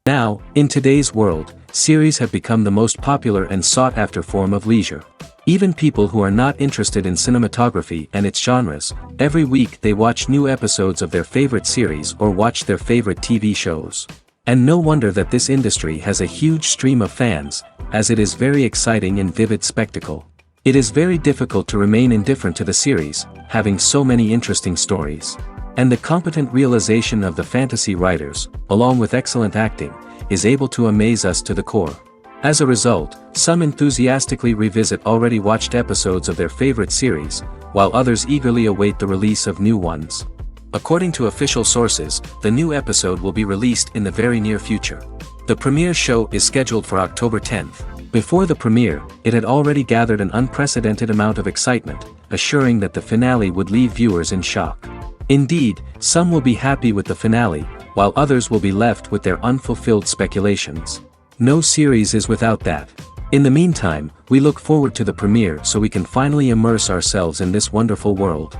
Now, in today's world, series have become the most popular and sought-after form of leisure. Even people who are not interested in cinematography and its genres, every week they watch new episodes of their favorite series or watch their favorite TV shows. And no wonder that this industry has a huge stream of fans, as it is very exciting and vivid spectacle. It is very difficult to remain indifferent to the series, having so many interesting stories. And the competent realization of the fantasy writers, along with excellent acting, is able to amaze us to the core. As a result, some enthusiastically revisit already watched episodes of their favorite series, while others eagerly await the release of new ones. According to official sources, the new episode will be released in the very near future. The premiere show is scheduled for October 10th. Before the premiere, it had already gathered an unprecedented amount of excitement, assuring that the finale would leave viewers in shock. Indeed, some will be happy with the finale, while others will be left with their unfulfilled speculations. No series is without that. In the meantime, we look forward to the premiere so we can finally immerse ourselves in this wonderful world.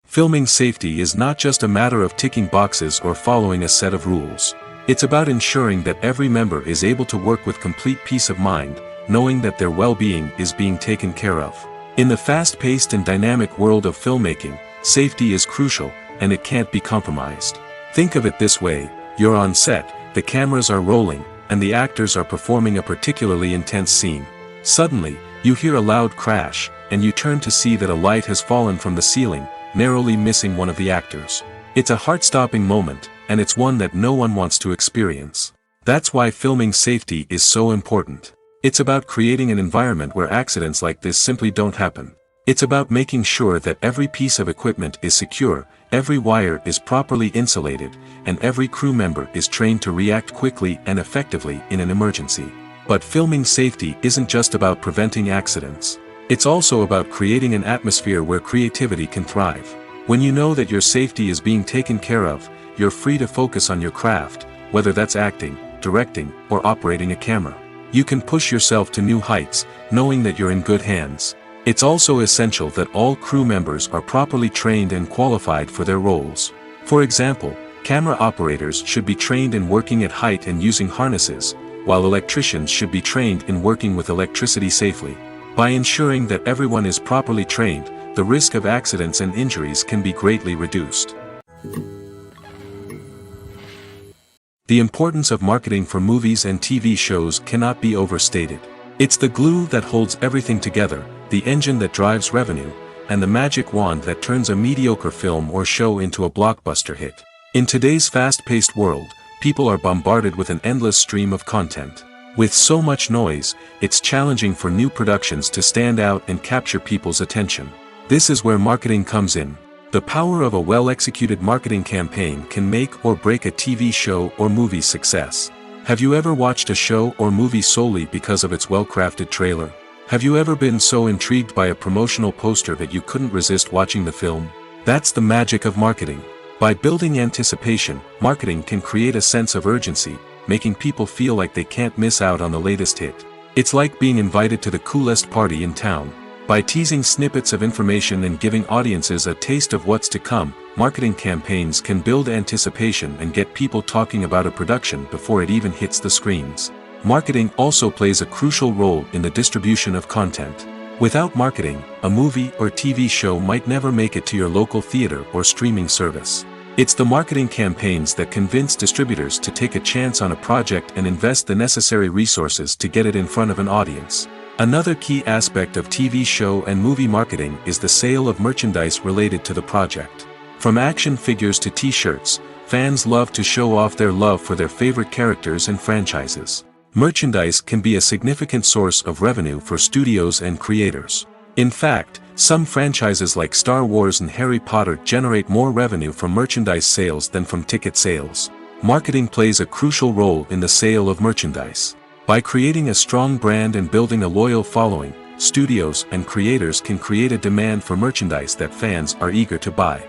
Filming safety is not just a matter of ticking boxes or following a set of rules. It's about ensuring that every member is able to work with complete peace of mind, knowing that their well-being is being taken care of. In the fast-paced and dynamic world of filmmaking, safety is crucial, and it can't be compromised. Think of it this way: you're on set, the cameras are rolling, and the actors are performing a particularly intense scene. Suddenly, you hear a loud crash, and you turn to see that a light has fallen from the ceiling, narrowly missing one of the actors. It's a heart-stopping moment, and it's one that no one wants to experience. That's why filming safety is so important. It's about creating an environment where accidents like this simply don't happen. It's about making sure that every piece of equipment is secure, every wire is properly insulated, and every crew member is trained to react quickly and effectively in an emergency. But filming safety isn't just about preventing accidents. It's also about creating an atmosphere where creativity can thrive. When you know that your safety is being taken care of, you're free to focus on your craft, whether that's acting, directing, or operating a camera. You can push yourself to new heights, knowing that you're in good hands. It's also essential that all crew members are properly trained and qualified for their roles. For example, camera operators should be trained in working at height and using harnesses, while electricians should be trained in working with electricity safely. By ensuring that everyone is properly trained, the risk of accidents and injuries can be greatly reduced. The importance of marketing for movies and TV shows cannot be overstated. It's the glue that holds everything together, the engine that drives revenue, and the magic wand that turns a mediocre film or show into a blockbuster hit. In today's fast-paced world, people are bombarded with an endless stream of content. With so much noise, it's challenging for new productions to stand out and capture people's attention. This is where marketing comes in. The power of a well-executed marketing campaign can make or break a TV show or movie's success. Have you ever watched a show or movie solely because of its well-crafted trailer? Have you ever been so intrigued by a promotional poster that you couldn't resist watching the film? That's the magic of marketing. By building anticipation, marketing can create a sense of urgency, making people feel like they can't miss out on the latest hit. It's like being invited to the coolest party in town. By teasing snippets of information and giving audiences a taste of what's to come, marketing campaigns can build anticipation and get people talking about a production before it even hits the screens. Marketing also plays a crucial role in the distribution of content. Without marketing, a movie or TV show might never make it to your local theater or streaming service. It's the marketing campaigns that convince distributors to take a chance on a project and invest the necessary resources to get it in front of an audience. Another key aspect of TV show and movie marketing is the sale of merchandise related to the project. From action figures to t-shirts, fans love to show off their love for their favorite characters and franchises. Merchandise can be a significant source of revenue for studios and creators. In fact, some franchises like Star Wars and Harry Potter generate more revenue from merchandise sales than from ticket sales. Marketing plays a crucial role in the sale of merchandise. By creating a strong brand and building a loyal following, studios and creators can create a demand for merchandise that fans are eager to buy.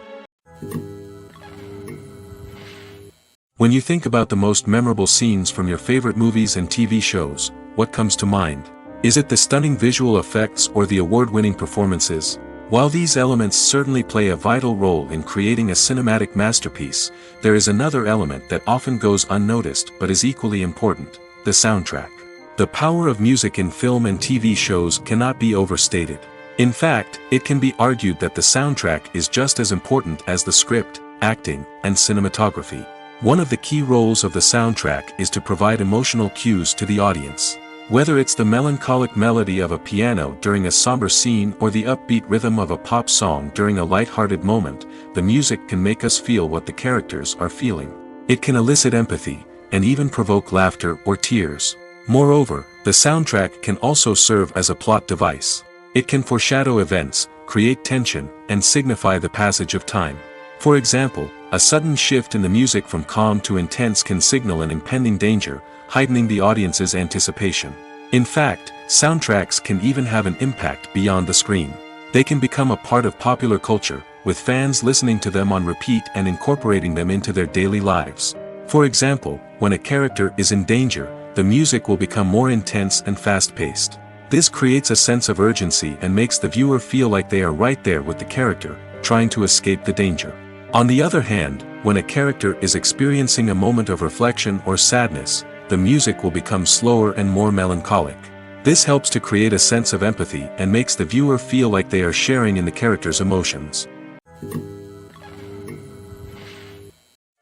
When you think about the most memorable scenes from your favorite movies and TV shows, what comes to mind? Is it the stunning visual effects or the award-winning performances? While these elements certainly play a vital role in creating a cinematic masterpiece, there is another element that often goes unnoticed but is equally important: the soundtrack. The power of music in film and TV shows cannot be overstated. In fact, it can be argued that the soundtrack is just as important as the script, acting, and cinematography. One of the key roles of the soundtrack is to provide emotional cues to the audience. Whether it's the melancholic melody of a piano during a somber scene or the upbeat rhythm of a pop song during a light-hearted moment, the music can make us feel what the characters are feeling. It can elicit empathy, and even provoke laughter or tears. Moreover, the soundtrack can also serve as a plot device. It can foreshadow events, create tension, and signify the passage of time. For example, a sudden shift in the music from calm to intense can signal an impending danger, heightening the audience's anticipation. In fact, soundtracks can even have an impact beyond the screen. They can become a part of popular culture, with fans listening to them on repeat and incorporating them into their daily lives. For example, when a character is in danger, the music will become more intense and fast-paced. This creates a sense of urgency and makes the viewer feel like they are right there with the character, trying to escape the danger. On the other hand, when a character is experiencing a moment of reflection or sadness, the music will become slower and more melancholic. This helps to create a sense of empathy and makes the viewer feel like they are sharing in the character's emotions.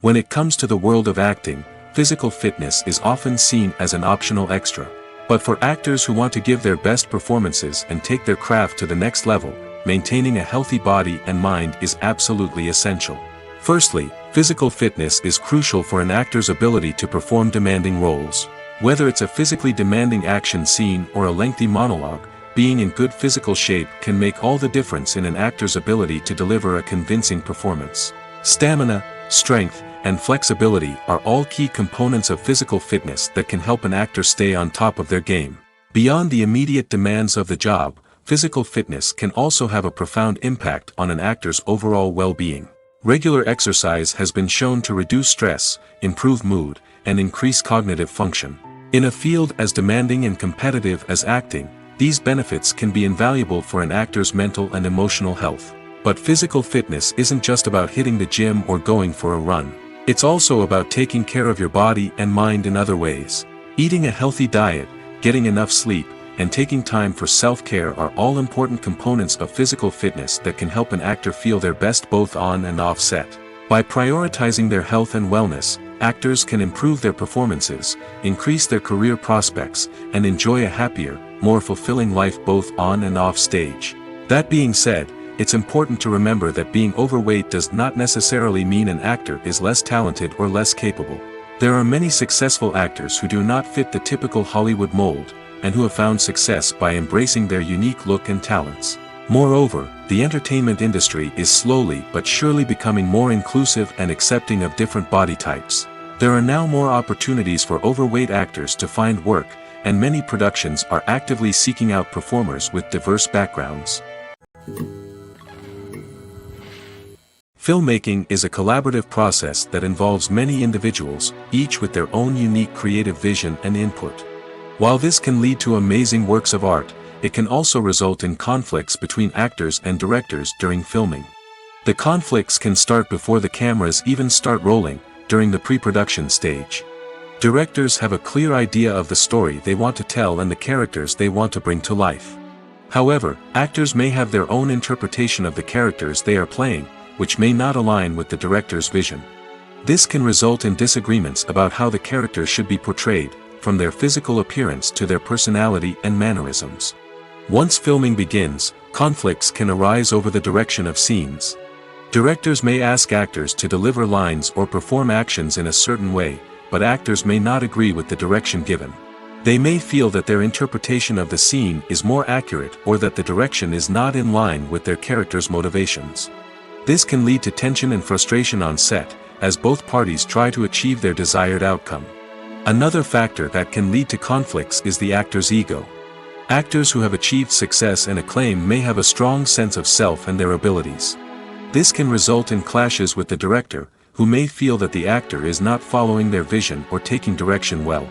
When it comes to the world of acting, physical fitness is often seen as an optional extra. But for actors who want to give their best performances and take their craft to the next level, maintaining a healthy body and mind is absolutely essential. Firstly, physical fitness is crucial for an actor's ability to perform demanding roles. Whether it's a physically demanding action scene or a lengthy monologue, being in good physical shape can make all the difference in an actor's ability to deliver a convincing performance. Stamina, strength, and flexibility are all key components of physical fitness that can help an actor stay on top of their game. Beyond the immediate demands of the job, physical fitness can also have a profound impact on an actor's overall well-being. Regular exercise has been shown to reduce stress, improve mood, and increase cognitive function. In a field as demanding and competitive as acting, these benefits can be invaluable for an actor's mental and emotional health. But physical fitness isn't just about hitting the gym or going for a run. It's also about taking care of your body and mind in other ways. Eating a healthy diet, getting enough sleep, and taking time for self-care are all important components of physical fitness that can help an actor feel their best both on and off set. By prioritizing their health and wellness, actors can improve their performances, increase their career prospects, and enjoy a happier, more fulfilling life both on and off stage. That being said, it's important to remember that being overweight does not necessarily mean an actor is less talented or less capable. There are many successful actors who do not fit the typical Hollywood mold, and who have found success by embracing their unique look and talents. Moreover, the entertainment industry is slowly but surely becoming more inclusive and accepting of different body types. There are now more opportunities for overweight actors to find work, and many productions are actively seeking out performers with diverse backgrounds. Filmmaking is a collaborative process that involves many individuals, each with their own unique creative vision and input. While this can lead to amazing works of art, it can also result in conflicts between actors and directors during filming. The conflicts can start before the cameras even start rolling, during the pre-production stage. Directors have a clear idea of the story they want to tell and the characters they want to bring to life. However, actors may have their own interpretation of the characters they are playing, which may not align with the director's vision. This can result in disagreements about how the characters should be portrayed, from their physical appearance to their personality and mannerisms. Once filming begins, conflicts can arise over the direction of scenes. Directors may ask actors to deliver lines or perform actions in a certain way, but actors may not agree with the direction given. They may feel that their interpretation of the scene is more accurate or that the direction is not in line with their character's motivations. This can lead to tension and frustration on set, as both parties try to achieve their desired outcome. Another factor that can lead to conflicts is the actor's ego. Actors who have achieved success and acclaim may have a strong sense of self and their abilities. This can result in clashes with the director, who may feel that the actor is not following their vision or taking direction well.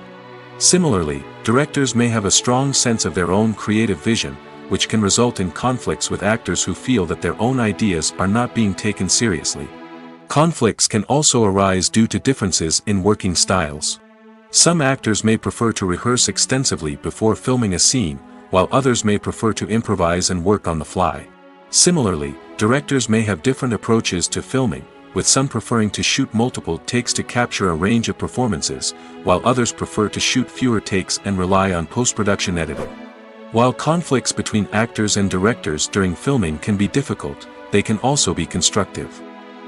Similarly, directors may have a strong sense of their own creative vision, which can result in conflicts with actors who feel that their own ideas are not being taken seriously. Conflicts can also arise due to differences in working styles. Some actors may prefer to rehearse extensively before filming a scene, while others may prefer to improvise and work on the fly. Similarly, directors may have different approaches to filming, with some preferring to shoot multiple takes to capture a range of performances, while others prefer to shoot fewer takes and rely on post-production editing. While conflicts between actors and directors during filming can be difficult, they can also be constructive.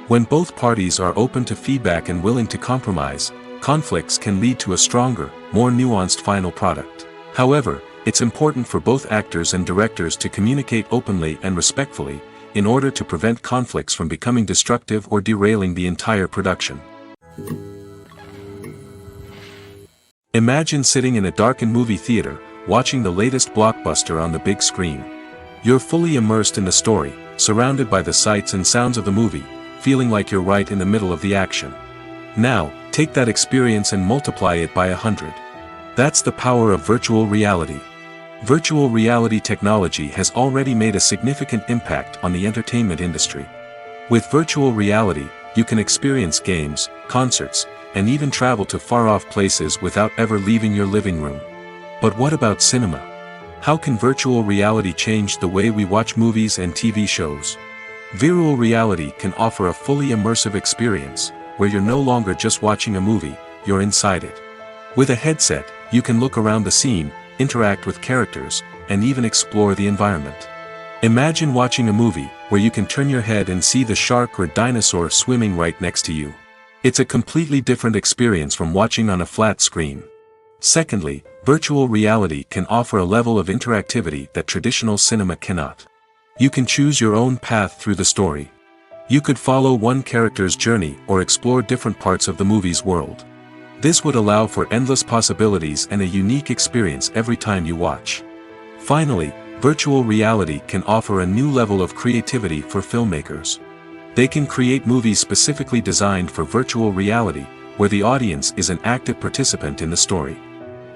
When both parties are open to feedback and willing to compromise, conflicts can lead to a stronger, more nuanced final product. However, it's important for both actors and directors to communicate openly and respectfully, in order to prevent conflicts from becoming destructive or derailing the entire production. Imagine sitting in a darkened movie theater, watching the latest blockbuster on the big screen. You're fully immersed in the story, surrounded by the sights and sounds of the movie, feeling like you're right in the middle of the action. Now, take that experience and multiply it by 100. That's the power of virtual reality. Virtual reality technology has already made a significant impact on the entertainment industry. With virtual reality, you can experience games, concerts, and even travel to far-off places without ever leaving your living room. But what about cinema? How can virtual reality change the way we watch movies and TV shows? Virtual reality can offer a fully immersive experience, where you're no longer just watching a movie, you're inside it. With a headset, you can look around the scene, interact with characters, and even explore the environment. Imagine watching a movie where you can turn your head and see the shark or dinosaur swimming right next to you. It's a completely different experience from watching on a flat screen. Secondly, virtual reality can offer a level of interactivity that traditional cinema cannot. You can choose your own path through the story. You could follow one character's journey or explore different parts of the movie's world. This would allow for endless possibilities and a unique experience every time you watch. Finally, virtual reality can offer a new level of creativity for filmmakers. They can create movies specifically designed for virtual reality, where the audience is an active participant in the story.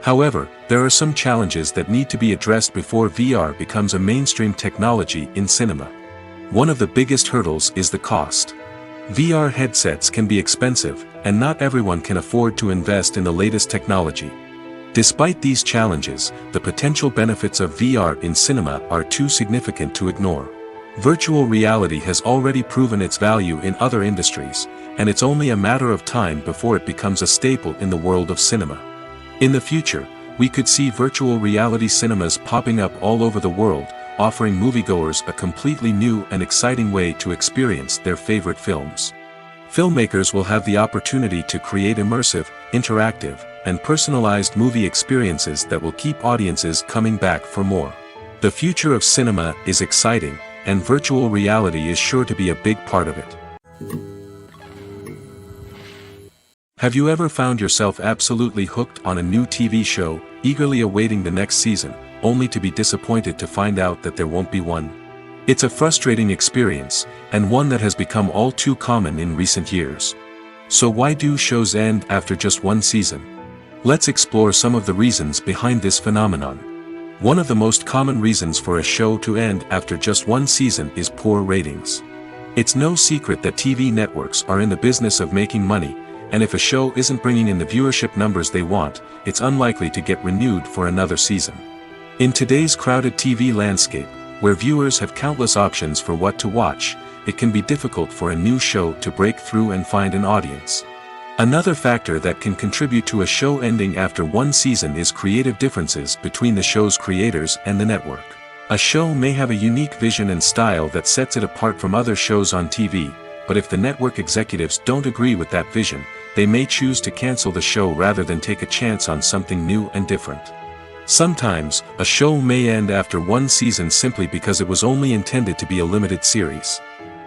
However, there are some challenges that need to be addressed before VR becomes a mainstream technology in cinema. One of the biggest hurdles is the cost. VR headsets can be expensive, and not everyone can afford to invest in the latest technology. Despite these challenges, the potential benefits of VR in cinema are too significant to ignore. Virtual reality has already proven its value in other industries, and it's only a matter of time before it becomes a staple in the world of cinema. In the future, we could see virtual reality cinemas popping up all over the world, offering moviegoers a completely new and exciting way to experience their favorite films. Filmmakers will have the opportunity to create immersive, interactive, and personalized movie experiences that will keep audiences coming back for more. The future of cinema is exciting, and virtual reality is sure to be a big part of it. Have you ever found yourself absolutely hooked on a new TV show, eagerly awaiting the next season, only to be disappointed to find out that there won't be one? It's a frustrating experience, and one that has become all too common in recent years. So why do shows end after just one season? Let's explore some of the reasons behind this phenomenon. One of the most common reasons for a show to end after just one season is poor ratings. It's no secret that TV networks are in the business of making money, and if a show isn't bringing in the viewership numbers they want, it's unlikely to get renewed for another season. In today's crowded TV landscape, Where viewers have countless options for what to watch, it can be difficult for a new show to break through and find an audience. Another factor that can contribute to a show ending after one season is creative differences between the show's creators and the network. A show may have a unique vision and style that sets it apart from other shows on TV, but if the network executives don't agree with that vision, they may choose to cancel the show rather than take a chance on something new and different. Sometimes, a show may end after one season simply because it was only intended to be a limited series.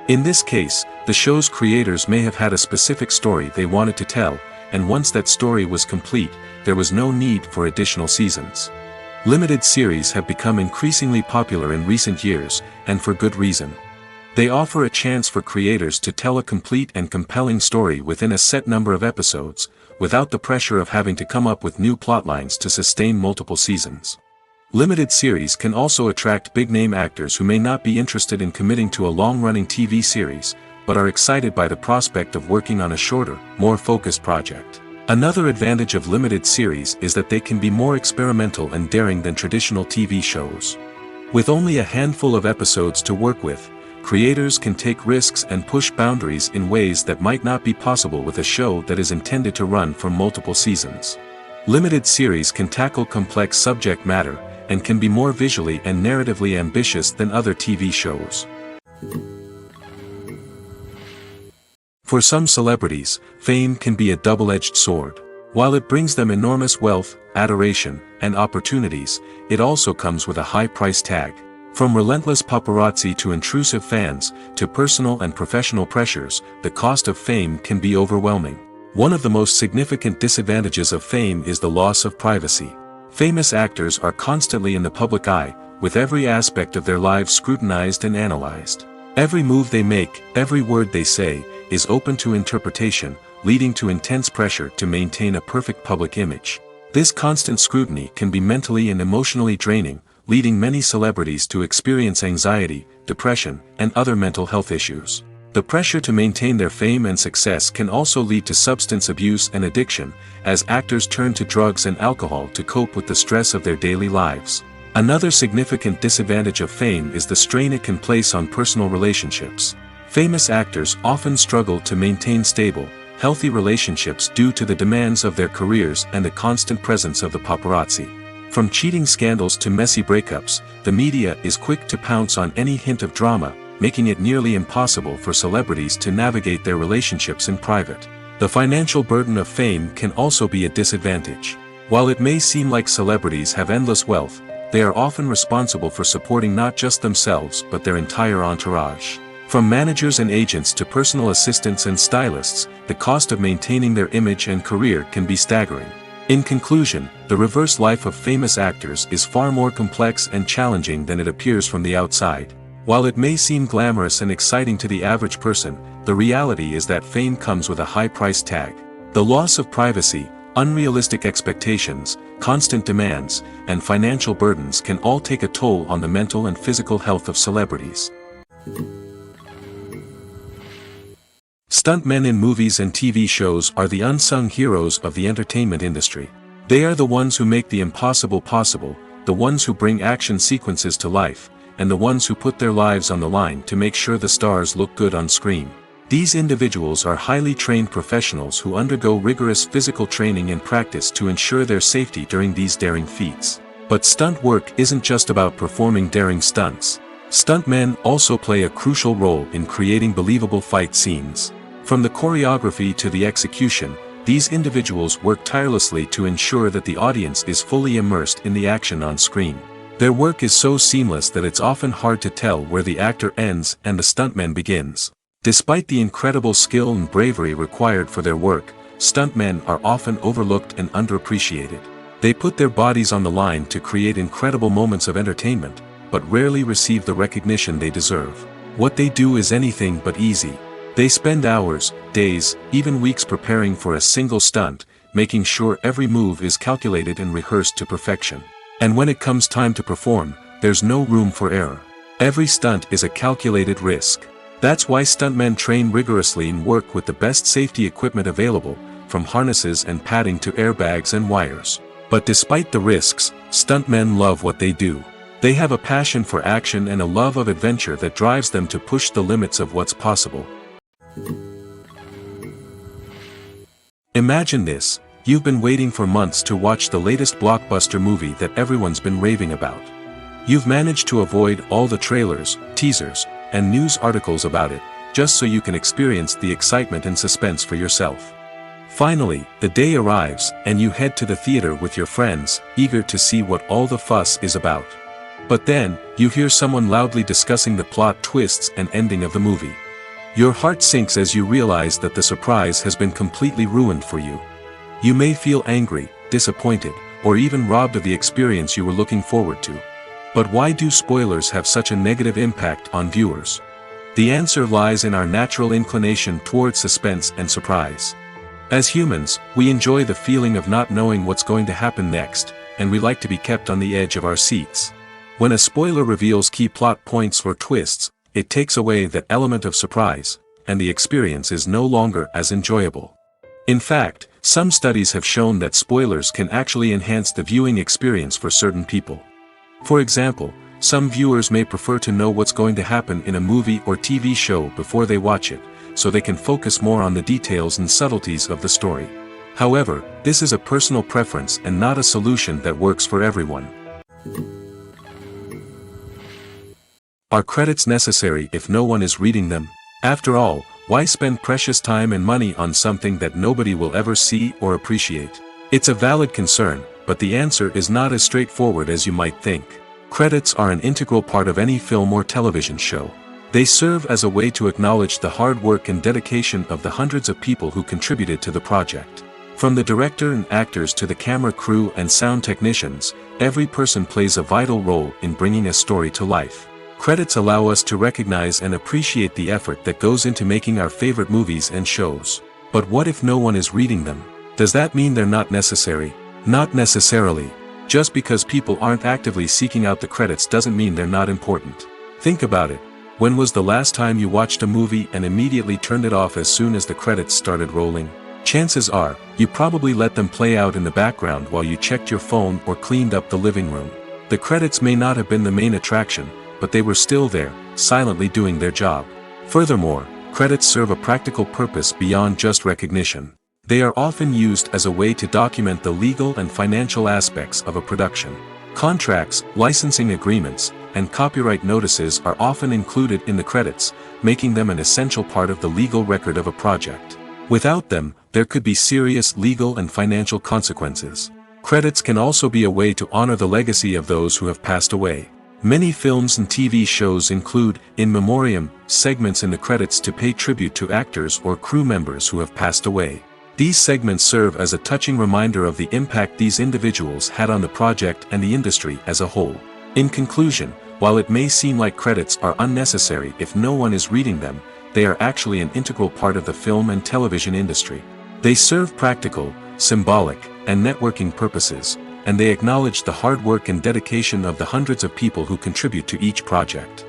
In this case, the show's creators may have had a specific story they wanted to tell, and once that story was complete, there was no need for additional seasons. Limited series have become increasingly popular in recent years, and for good reason. They offer a chance for creators to tell a complete and compelling story within a set number of episodes, without the pressure of having to come up with new plotlines to sustain multiple seasons. Limited series can also attract big-name actors who may not be interested in committing to a long-running TV series, but are excited by the prospect of working on a shorter, more focused project. Another advantage of limited series is that they can be more experimental and daring than traditional TV shows. With only a handful of episodes to work with, creators can take risks and push boundaries in ways that might not be possible with a show that is intended to run for multiple seasons. Limited series can tackle complex subject matter, and can be more visually and narratively ambitious than other TV shows. For some celebrities, fame can be a double-edged sword. While it brings them enormous wealth, adoration, and opportunities, it also comes with a high price tag. From relentless paparazzi to intrusive fans, to personal and professional pressures, the cost of fame can be overwhelming. One of the most significant disadvantages of fame is the loss of privacy. Famous actors are constantly in the public eye, with every aspect of their lives scrutinized and analyzed. Every move they make, every word they say, is open to interpretation, leading to intense pressure to maintain a perfect public image. This constant scrutiny can be mentally and emotionally draining, leading many celebrities to experience anxiety, depression, and other mental health issues. The pressure to maintain their fame and success can also lead to substance abuse and addiction, as actors turn to drugs and alcohol to cope with the stress of their daily lives. Another significant disadvantage of fame is the strain it can place on personal relationships. Famous actors often struggle to maintain stable, healthy relationships due to the demands of their careers and the constant presence of the paparazzi. From cheating scandals to messy breakups, the media is quick to pounce on any hint of drama, making it nearly impossible for celebrities to navigate their relationships in private. The financial burden of fame can also be a disadvantage. While it may seem like celebrities have endless wealth, they are often responsible for supporting not just themselves but their entire entourage. From managers and agents to personal assistants and stylists, the cost of maintaining their image and career can be staggering. In conclusion, the reverse life of famous actors is far more complex and challenging than it appears from the outside. While it may seem glamorous and exciting to the average person, the reality is that fame comes with a high price tag. The loss of privacy, unrealistic expectations, constant demands, and financial burdens can all take a toll on the mental and physical health of celebrities. Stuntmen in movies and TV shows are the unsung heroes of the entertainment industry. They are the ones who make the impossible possible, the ones who bring action sequences to life, and the ones who put their lives on the line to make sure the stars look good on screen. These individuals are highly trained professionals who undergo rigorous physical training and practice to ensure their safety during these daring feats. But stunt work isn't just about performing daring stunts. Stuntmen also play a crucial role in creating believable fight scenes. From the choreography to the execution, these individuals work tirelessly to ensure that the audience is fully immersed in the action on screen. Their work is so seamless that it's often hard to tell where the actor ends and the stuntman begins. Despite the incredible skill and bravery required for their work, stuntmen are often overlooked and underappreciated. They put their bodies on the line to create incredible moments of entertainment, but rarely receive the recognition they deserve. What they do is anything but easy. They spend hours, days, even weeks preparing for a single stunt, making sure every move is calculated and rehearsed to perfection. And when it comes time to perform, there's no room for error. Every stunt is a calculated risk. That's why stuntmen train rigorously and work with the best safety equipment available, from harnesses and padding to airbags and wires. But despite the risks, stuntmen love what they do. They have a passion for action and a love of adventure that drives them to push the limits of what's possible. Imagine this: you've been waiting for months to watch the latest blockbuster movie that everyone's been raving about. You've managed to avoid all the trailers, teasers, and news articles about it, just so you can experience the excitement and suspense for yourself. Finally, the day arrives, and you head to the theater with your friends, eager to see what all the fuss is about. But then, you hear someone loudly discussing the plot twists and ending of the movie. Your heart sinks as you realize that the surprise has been completely ruined for you. You may feel angry, disappointed, or even robbed of the experience you were looking forward to. But why do spoilers have such a negative impact on viewers? The answer lies in our natural inclination toward suspense and surprise. As humans, we enjoy the feeling of not knowing what's going to happen next, and we like to be kept on the edge of our seats. When a spoiler reveals key plot points or twists, it takes away that element of surprise, and the experience is no longer as enjoyable. In fact, some studies have shown that spoilers can actually enhance the viewing experience for certain people. For example, some viewers may prefer to know what's going to happen in a movie or TV show before they watch it, so they can focus more on the details and subtleties of the story. However, this is a personal preference and not a solution that works for everyone. Are credits necessary if no one is reading them? After all, why spend precious time and money on something that nobody will ever see or appreciate? It's a valid concern, but the answer is not as straightforward as you might think. Credits are an integral part of any film or television show. They serve as a way to acknowledge the hard work and dedication of the hundreds of people who contributed to the project. From the director and actors to the camera crew and sound technicians, every person plays a vital role in bringing a story to life. Credits allow us to recognize and appreciate the effort that goes into making our favorite movies and shows. But what if no one is reading them? Does that mean they're not necessary? Not necessarily. Just because people aren't actively seeking out the credits doesn't mean they're not important. Think about it. When was the last time you watched a movie and immediately turned it off as soon as the credits started rolling? Chances are, you probably let them play out in the background while you checked your phone or cleaned up the living room. The credits may not have been the main attraction, but they were still there, silently doing their job. Furthermore, credits serve a practical purpose beyond just recognition. They are often used as a way to document the legal and financial aspects of a production. Contracts, licensing agreements, and copyright notices are often included in the credits, making them an essential part of the legal record of a project. Without them, there could be serious legal and financial consequences. Credits can also be a way to honor the legacy of those who have passed away. Many films and TV shows include in memoriam segments in the credits to pay tribute to actors or crew members who have passed away. These segments serve as a touching reminder of the impact these individuals had on the project and the industry as a whole. In conclusion, while it may seem like credits are unnecessary if no one is reading them, they are actually an integral part of the film and television industry. They serve practical, symbolic, and networking purposes, and they acknowledge the hard work and dedication of the hundreds of people who contribute to each project.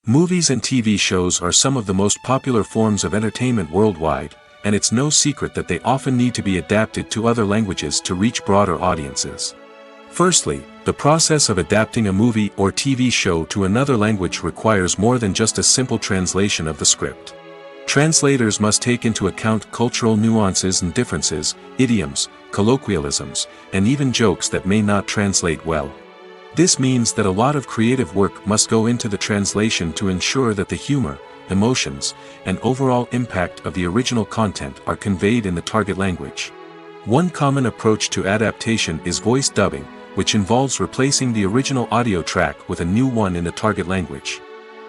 Movies and TV shows are some of the most popular forms of entertainment worldwide, and it's no secret that they often need to be adapted to other languages to reach broader audiences. Firstly, the process of adapting a movie or TV show to another language requires more than just a simple translation of the script. Translators must take into account cultural nuances and differences, idioms, colloquialisms, and even jokes that may not translate well. This means that a lot of creative work must go into the translation to ensure that the humor, emotions, and overall impact of the original content are conveyed in the target language. One common approach to adaptation is voice dubbing, which involves replacing the original audio track with a new one in the target language.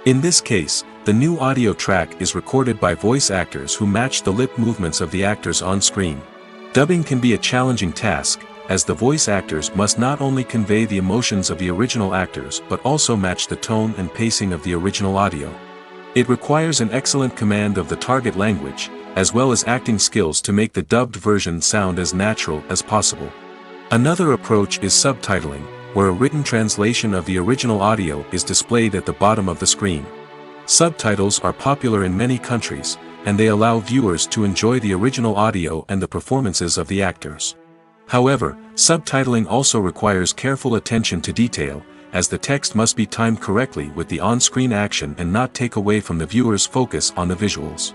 In this case, the new audio track is recorded by voice actors who match the lip movements of the actors on screen. Dubbing can be a challenging task, as the voice actors must not only convey the emotions of the original actors but also match the tone and pacing of the original audio. It requires an excellent command of the target language, as well as acting skills to make the dubbed version sound as natural as possible. Another approach is subtitling, where a written translation of the original audio is displayed at the bottom of the screen. Subtitles are popular in many countries, and they allow viewers to enjoy the original audio and the performances of the actors. However, subtitling also requires careful attention to detail, as the text must be timed correctly with the on-screen action and not take away from the viewer's focus on the visuals.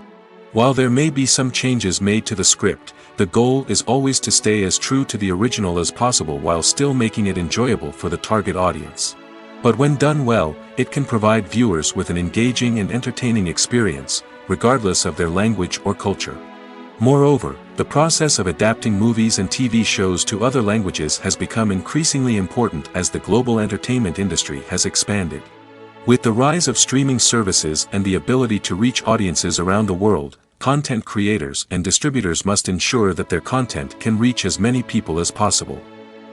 While there may be some changes made to the script, the goal is always to stay as true to the original as possible while still making it enjoyable for the target audience. But when done well, it can provide viewers with an engaging and entertaining experience, regardless of their language or culture. Moreover, the process of adapting movies and TV shows to other languages has become increasingly important as the global entertainment industry has expanded. With the rise of streaming services and the ability to reach audiences around the world, content creators and distributors must ensure that their content can reach as many people as possible.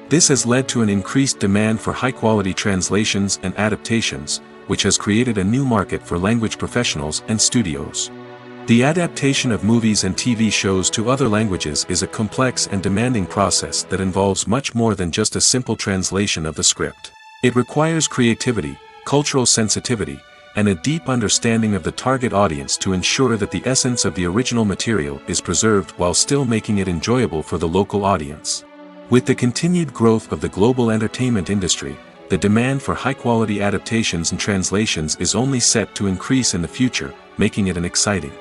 This has led to an increased demand for high-quality translations and adaptations, which has created a new market for language professionals and studios. The adaptation of movies and TV shows to other languages is a complex and demanding process that involves much more than just a simple translation of the script. It requires creativity, cultural sensitivity, and a deep understanding of the target audience to ensure that the essence of the original material is preserved while still making it enjoyable for the local audience. With the continued growth of the global entertainment industry, the demand for high-quality adaptations and translations is only set to increase in the future, making it exciting.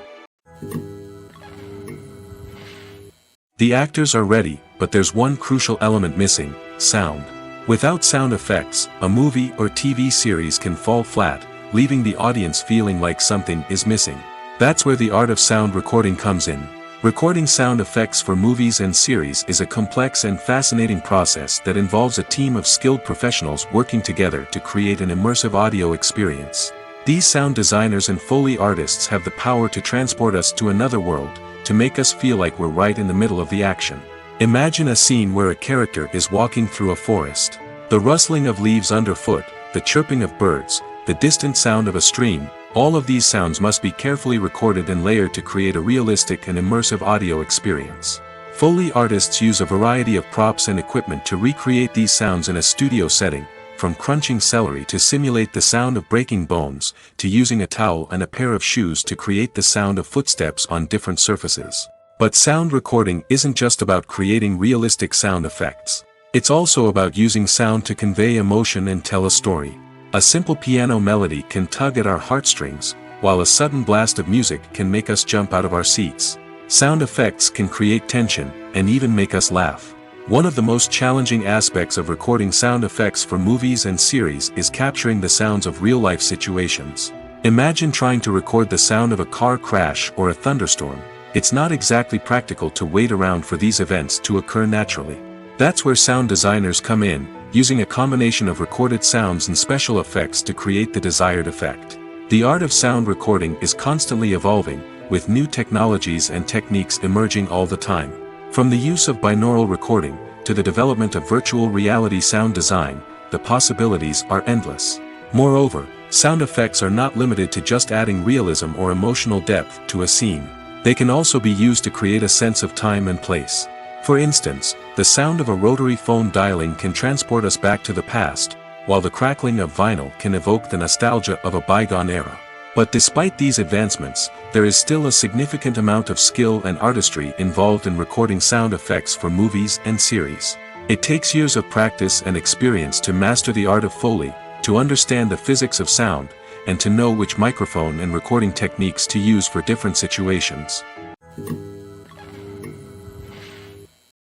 The actors are ready, but there's one crucial element missing: sound. Without sound effects, a movie or TV series can fall flat, leaving the audience feeling like something is missing. That's where the art of sound recording comes in. Recording sound effects for movies and series is a complex and fascinating process that involves a team of skilled professionals working together to create an immersive audio experience. These sound designers and Foley artists have the power to transport us to another world, to make us feel like we're right in the middle of the action. Imagine a scene where a character is walking through a forest. The rustling of leaves underfoot, the chirping of birds, the distant sound of a stream, all of these sounds must be carefully recorded and layered to create a realistic and immersive audio experience. Foley artists use a variety of props and equipment to recreate these sounds in a studio setting, from crunching celery to simulate the sound of breaking bones, to using a towel and a pair of shoes to create the sound of footsteps on different surfaces. But sound recording isn't just about creating realistic sound effects. It's also about using sound to convey emotion and tell a story. A simple piano melody can tug at our heartstrings, while a sudden blast of music can make us jump out of our seats. Sound effects can create tension, and even make us laugh. One of the most challenging aspects of recording sound effects for movies and series is capturing the sounds of real-life situations. Imagine trying to record the sound of a car crash or a thunderstorm. It's not exactly practical to wait around for these events to occur naturally. That's where sound designers come in, using a combination of recorded sounds and special effects to create the desired effect. The art of sound recording is constantly evolving, with new technologies and techniques emerging all the time. From the use of binaural recording, to the development of virtual reality sound design, the possibilities are endless. Moreover, sound effects are not limited to just adding realism or emotional depth to a scene. They can also be used to create a sense of time and place. For instance, the sound of a rotary phone dialing can transport us back to the past, while the crackling of vinyl can evoke the nostalgia of a bygone era. But despite these advancements, there is still a significant amount of skill and artistry involved in recording sound effects for movies and series. It takes years of practice and experience to master the art of Foley, to understand the physics of sound, and to know which microphone and recording techniques to use for different situations.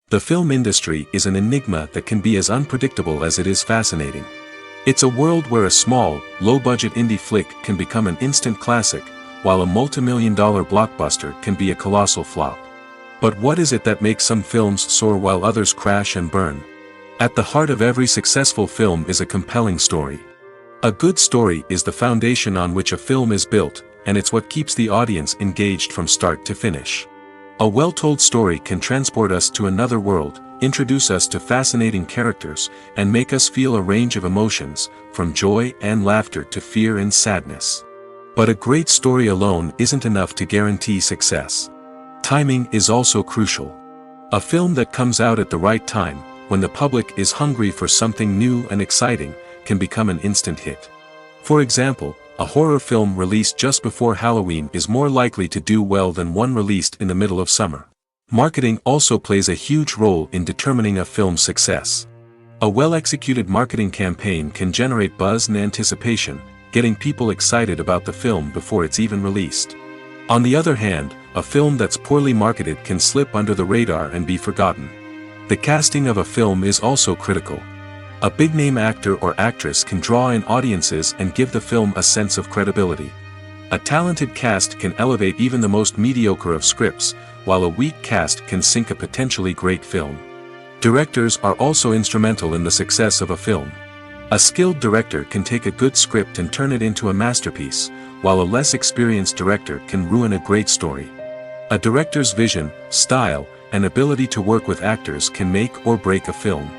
The film industry is an enigma that can be as unpredictable as it is fascinating. It's a world where a small, low-budget indie flick can become an instant classic, while a multi-million-dollar blockbuster can be a colossal flop. But what is it that makes some films soar while others crash and burn? At the heart of every successful film is a compelling story. A good story is the foundation on which a film is built, and it's what keeps the audience engaged from start to finish. A well-told story can transport us to another world, introduce us to fascinating characters, and make us feel a range of emotions, from joy and laughter to fear and sadness. But a great story alone isn't enough to guarantee success. Timing is also crucial. A film that comes out at the right time, when the public is hungry for something new and exciting, can become an instant hit. For example, a horror film released just before Halloween is more likely to do well than one released in the middle of summer. Marketing also plays a huge role in determining a film's success. A well-executed marketing campaign can generate buzz and anticipation, getting people excited about the film before it's even released. On the other hand, a film that's poorly marketed can slip under the radar and be forgotten. The casting of a film is also critical. A big-name actor or actress can draw in audiences and give the film a sense of credibility. A talented cast can elevate even the most mediocre of scripts, while a weak cast can sink a potentially great film. Directors are also instrumental in the success of a film. A skilled director can take a good script and turn it into a masterpiece, while a less experienced director can ruin a great story. A director's vision, style, and ability to work with actors can make or break a film.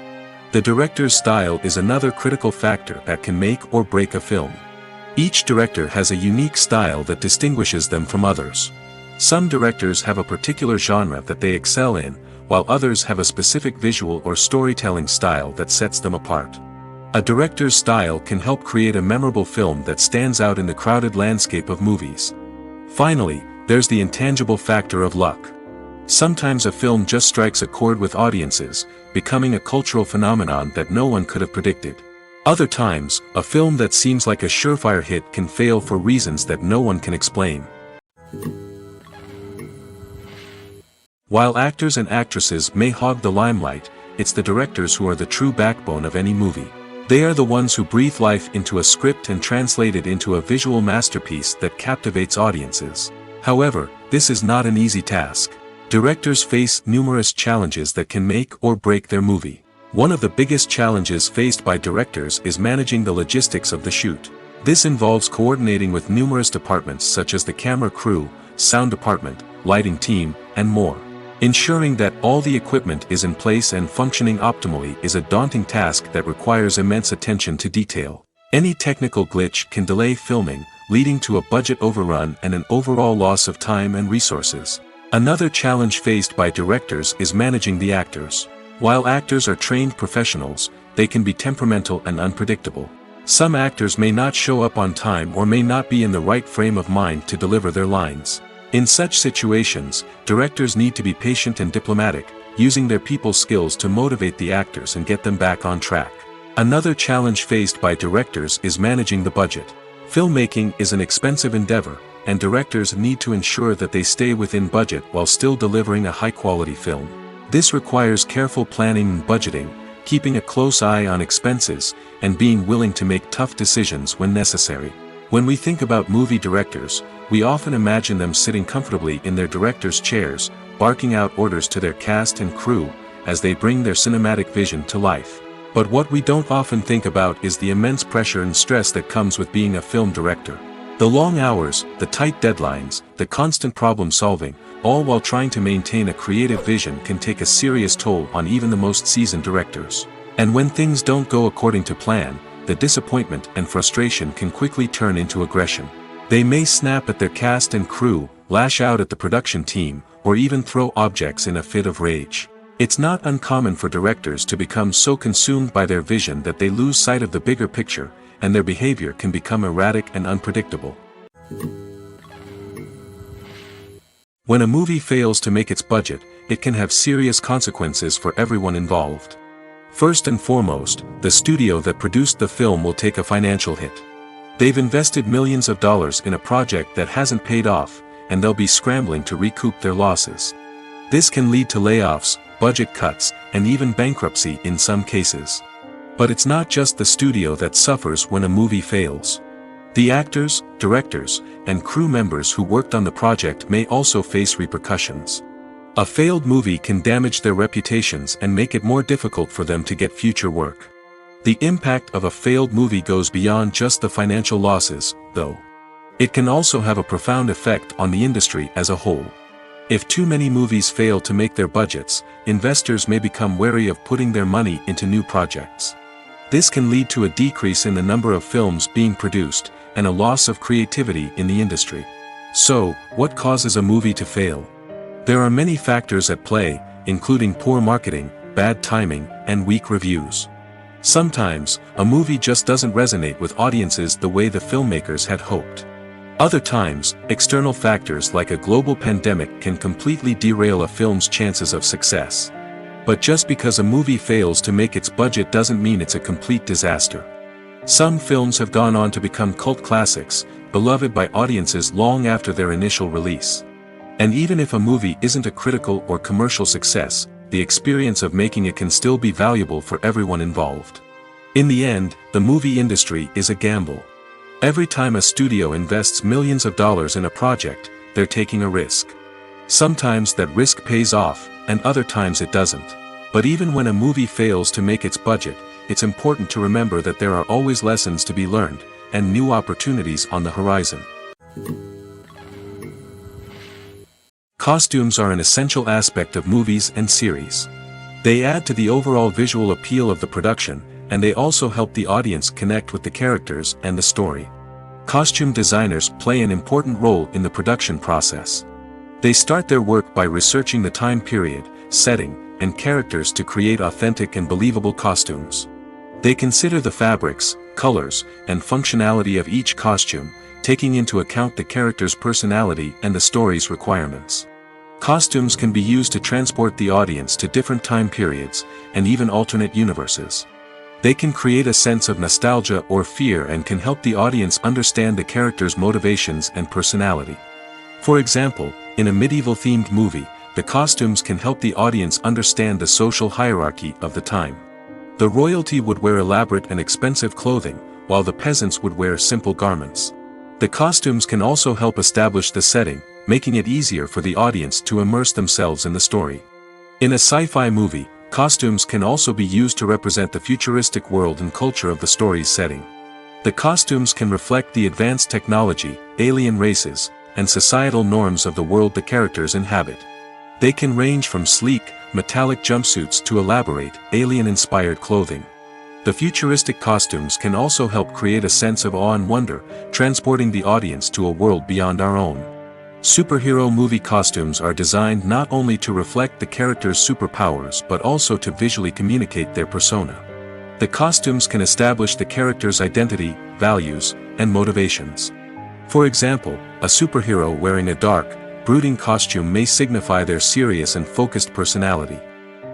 The director's style is another critical factor that can make or break a film. Each director has a unique style that distinguishes them from others. Some directors have a particular genre that they excel in, while others have a specific visual or storytelling style that sets them apart. A director's style can help create a memorable film that stands out in the crowded landscape of movies. Finally, there's the intangible factor of luck. Sometimes a film just strikes a chord with audiences, becoming a cultural phenomenon that no one could have predicted. Other times, a film that seems like a surefire hit can fail for reasons that no one can explain. While actors and actresses may hog the limelight, it's the directors who are the true backbone of any movie. They are the ones who breathe life into a script and translate it into a visual masterpiece that captivates audiences. However, this is not an easy task. Directors face numerous challenges that can make or break their movie. One of the biggest challenges faced by directors is managing the logistics of the shoot. This involves coordinating with numerous departments such as the camera crew, sound department, lighting team, and more. Ensuring that all the equipment is in place and functioning optimally is a daunting task that requires immense attention to detail. Any technical glitch can delay filming, leading to a budget overrun and an overall loss of time and resources. Another challenge faced by directors is managing the actors. While actors are trained professionals, they can be temperamental and unpredictable. Some actors may not show up on time or may not be in the right frame of mind to deliver their lines. In such situations, directors need to be patient and diplomatic, using their people skills to motivate the actors and get them back on track. Another challenge faced by directors is managing the budget. Filmmaking is an expensive endeavor, and directors need to ensure that they stay within budget while still delivering a high-quality film. This requires careful planning and budgeting, keeping a close eye on expenses, and being willing to make tough decisions when necessary. When we think about movie directors, we often imagine them sitting comfortably in their director's chairs, barking out orders to their cast and crew, as they bring their cinematic vision to life. But what we don't often think about is the immense pressure and stress that comes with being a film director. The long hours, the tight deadlines, the constant problem solving, all while trying to maintain a creative vision can take a serious toll on even the most seasoned directors. And when things don't go according to plan, the disappointment and frustration can quickly turn into aggression. They may snap at their cast and crew, lash out at the production team, or even throw objects in a fit of rage. It's not uncommon for directors to become so consumed by their vision that they lose sight of the bigger picture, and their behavior can become erratic and unpredictable. When a movie fails to make its budget, it can have serious consequences for everyone involved. First and foremost, the studio that produced the film will take a financial hit. They've invested millions of dollars in a project that hasn't paid off, and they'll be scrambling to recoup their losses. This can lead to layoffs, budget cuts, and even bankruptcy in some cases. But it's not just the studio that suffers when a movie fails. The actors, directors, and crew members who worked on the project may also face repercussions. A failed movie can damage their reputations and make it more difficult for them to get future work. The impact of a failed movie goes beyond just the financial losses, though. It can also have a profound effect on the industry as a whole. If too many movies fail to make their budgets, investors may become wary of putting their money into new projects. This can lead to a decrease in the number of films being produced, and a loss of creativity in the industry. So, what causes a movie to fail? There are many factors at play, including poor marketing, bad timing, and weak reviews. Sometimes, a movie just doesn't resonate with audiences the way the filmmakers had hoped. Other times, external factors like a global pandemic can completely derail a film's chances of success. But just because a movie fails to make its budget doesn't mean it's a complete disaster. Some films have gone on to become cult classics, beloved by audiences long after their initial release. And even if a movie isn't a critical or commercial success, the experience of making it can still be valuable for everyone involved. In the end, the movie industry is a gamble. Every time a studio invests millions of dollars in a project, they're taking a risk. Sometimes that risk pays off, and other times it doesn't. But even when a movie fails to make its budget, it's important to remember that there are always lessons to be learned, and new opportunities on the horizon. Costumes are an essential aspect of movies and series. They add to the overall visual appeal of the production, and they also help the audience connect with the characters and the story. Costume designers play an important role in the production process. They start their work by researching the time period, setting, and characters to create authentic and believable costumes. They consider the fabrics, colors, and functionality of each costume, taking into account the character's personality and the story's requirements. Costumes can be used to transport the audience to different time periods, and even alternate universes. They can create a sense of nostalgia or fear and can help the audience understand the character's motivations and personality. For example, in a medieval-themed movie, the costumes can help the audience understand the social hierarchy of the time. The royalty would wear elaborate and expensive clothing, while the peasants would wear simple garments. The costumes can also help establish the setting, making it easier for the audience to immerse themselves in the story. In a sci-fi movie, costumes can also be used to represent the futuristic world and culture of the story's setting. The costumes can reflect the advanced technology, alien races, and societal norms of the world the characters inhabit. They can range from sleek, metallic jumpsuits to elaborate, alien-inspired clothing. The futuristic costumes can also help create a sense of awe and wonder, transporting the audience to a world beyond our own. Superhero movie costumes are designed not only to reflect the character's superpowers but also to visually communicate their persona. The costumes can establish the character's identity, values, and motivations. For example, a superhero wearing a dark, brooding costume may signify their serious and focused personality.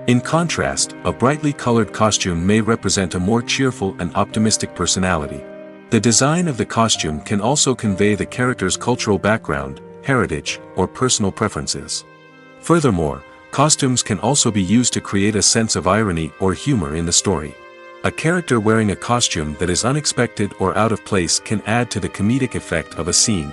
In contrast, a brightly colored costume may represent a more cheerful and optimistic personality. The design of the costume can also convey the character's cultural background, heritage, or personal preferences. Furthermore, costumes can also be used to create a sense of irony or humor in the story. A character wearing a costume that is unexpected or out of place can add to the comedic effect of a scene.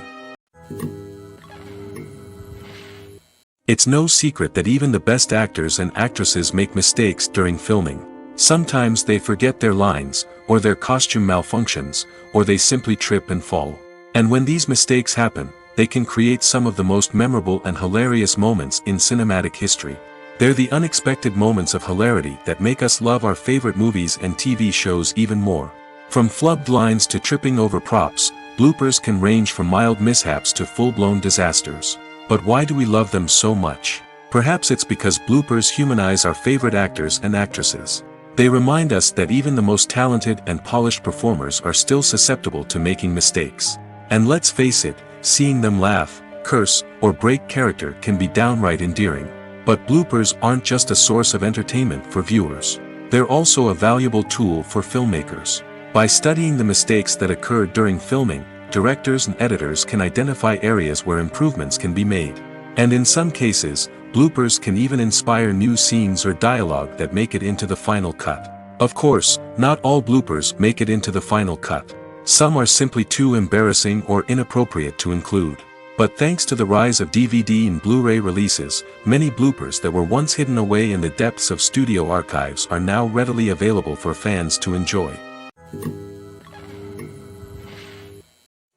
It's no secret that even the best actors and actresses make mistakes during filming. Sometimes they forget their lines, or their costume malfunctions, or they simply trip and fall. And when these mistakes happen, they can create some of the most memorable and hilarious moments in cinematic history. They're the unexpected moments of hilarity that make us love our favorite movies and TV shows even more. From flubbed lines to tripping over props, bloopers can range from mild mishaps to full-blown disasters. But why do we love them so much? Perhaps it's because bloopers humanize our favorite actors and actresses. They remind us that even the most talented and polished performers are still susceptible to making mistakes. And let's face it, seeing them laugh, curse, or break character can be downright endearing. But bloopers aren't just a source of entertainment for viewers. They're also a valuable tool for filmmakers. By studying the mistakes that occurred during filming, directors and editors can identify areas where improvements can be made. And in some cases, bloopers can even inspire new scenes or dialogue that make it into the final cut. Of course, not all bloopers make it into the final cut. Some are simply too embarrassing or inappropriate to include. But thanks to the rise of DVD and Blu-ray releases, many bloopers that were once hidden away in the depths of studio archives are now readily available for fans to enjoy.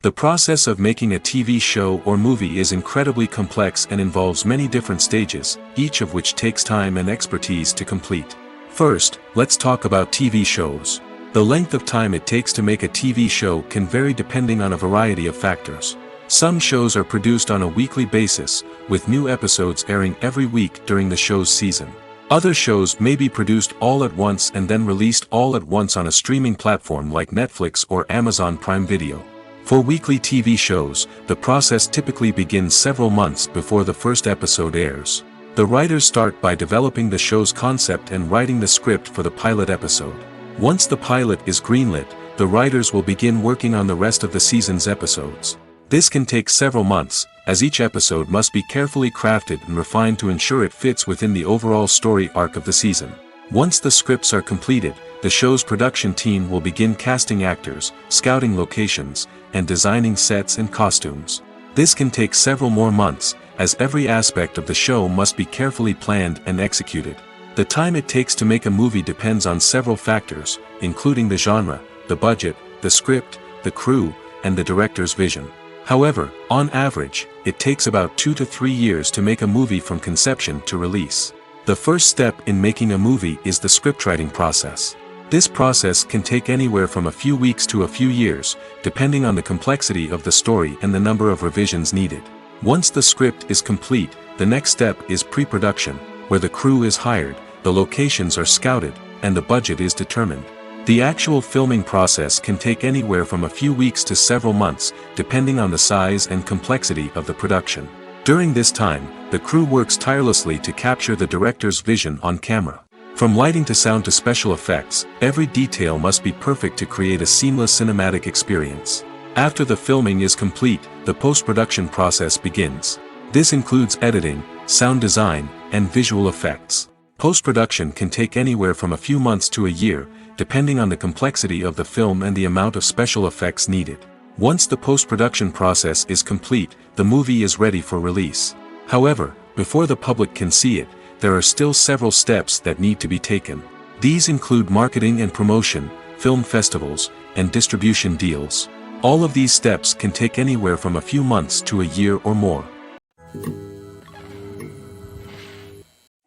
The process of making a TV show or movie is incredibly complex and involves many different stages, each of which takes time and expertise to complete. First, let's talk about TV shows. The length of time it takes to make a TV show can vary depending on a variety of factors. Some shows are produced on a weekly basis, with new episodes airing every week during the show's season. Other shows may be produced all at once and then released all at once on a streaming platform like Netflix or Amazon Prime Video. For weekly TV shows, the process typically begins several months before the first episode airs. The writers start by developing the show's concept and writing the script for the pilot episode. Once the pilot is greenlit, the writers will begin working on the rest of the season's episodes. This can take several months, as each episode must be carefully crafted and refined to ensure it fits within the overall story arc of the season. Once the scripts are completed, the show's production team will begin casting actors, scouting locations, and designing sets and costumes. This can take several more months, as every aspect of the show must be carefully planned and executed. The time it takes to make a movie depends on several factors, including the genre, the budget, the script, the crew, and the director's vision. However, on average, it takes about 2 to 3 years to make a movie from conception to release. The first step in making a movie is the scriptwriting process. This process can take anywhere from a few weeks to a few years, depending on the complexity of the story and the number of revisions needed. Once the script is complete, the next step is pre-production, where the crew is hired, the locations are scouted, and the budget is determined. The actual filming process can take anywhere from a few weeks to several months, depending on the size and complexity of the production. During this time, the crew works tirelessly to capture the director's vision on camera. From lighting to sound to special effects, every detail must be perfect to create a seamless cinematic experience. After the filming is complete, the post-production process begins. This includes editing, sound design, and visual effects. Post-production can take anywhere from a few months to a year, depending on the complexity of the film and the amount of special effects needed. Once the post-production process is complete, the movie is ready for release. However, before the public can see it, there are still several steps that need to be taken. These include marketing and promotion, film festivals, and distribution deals. All of these steps can take anywhere from a few months to a year or more.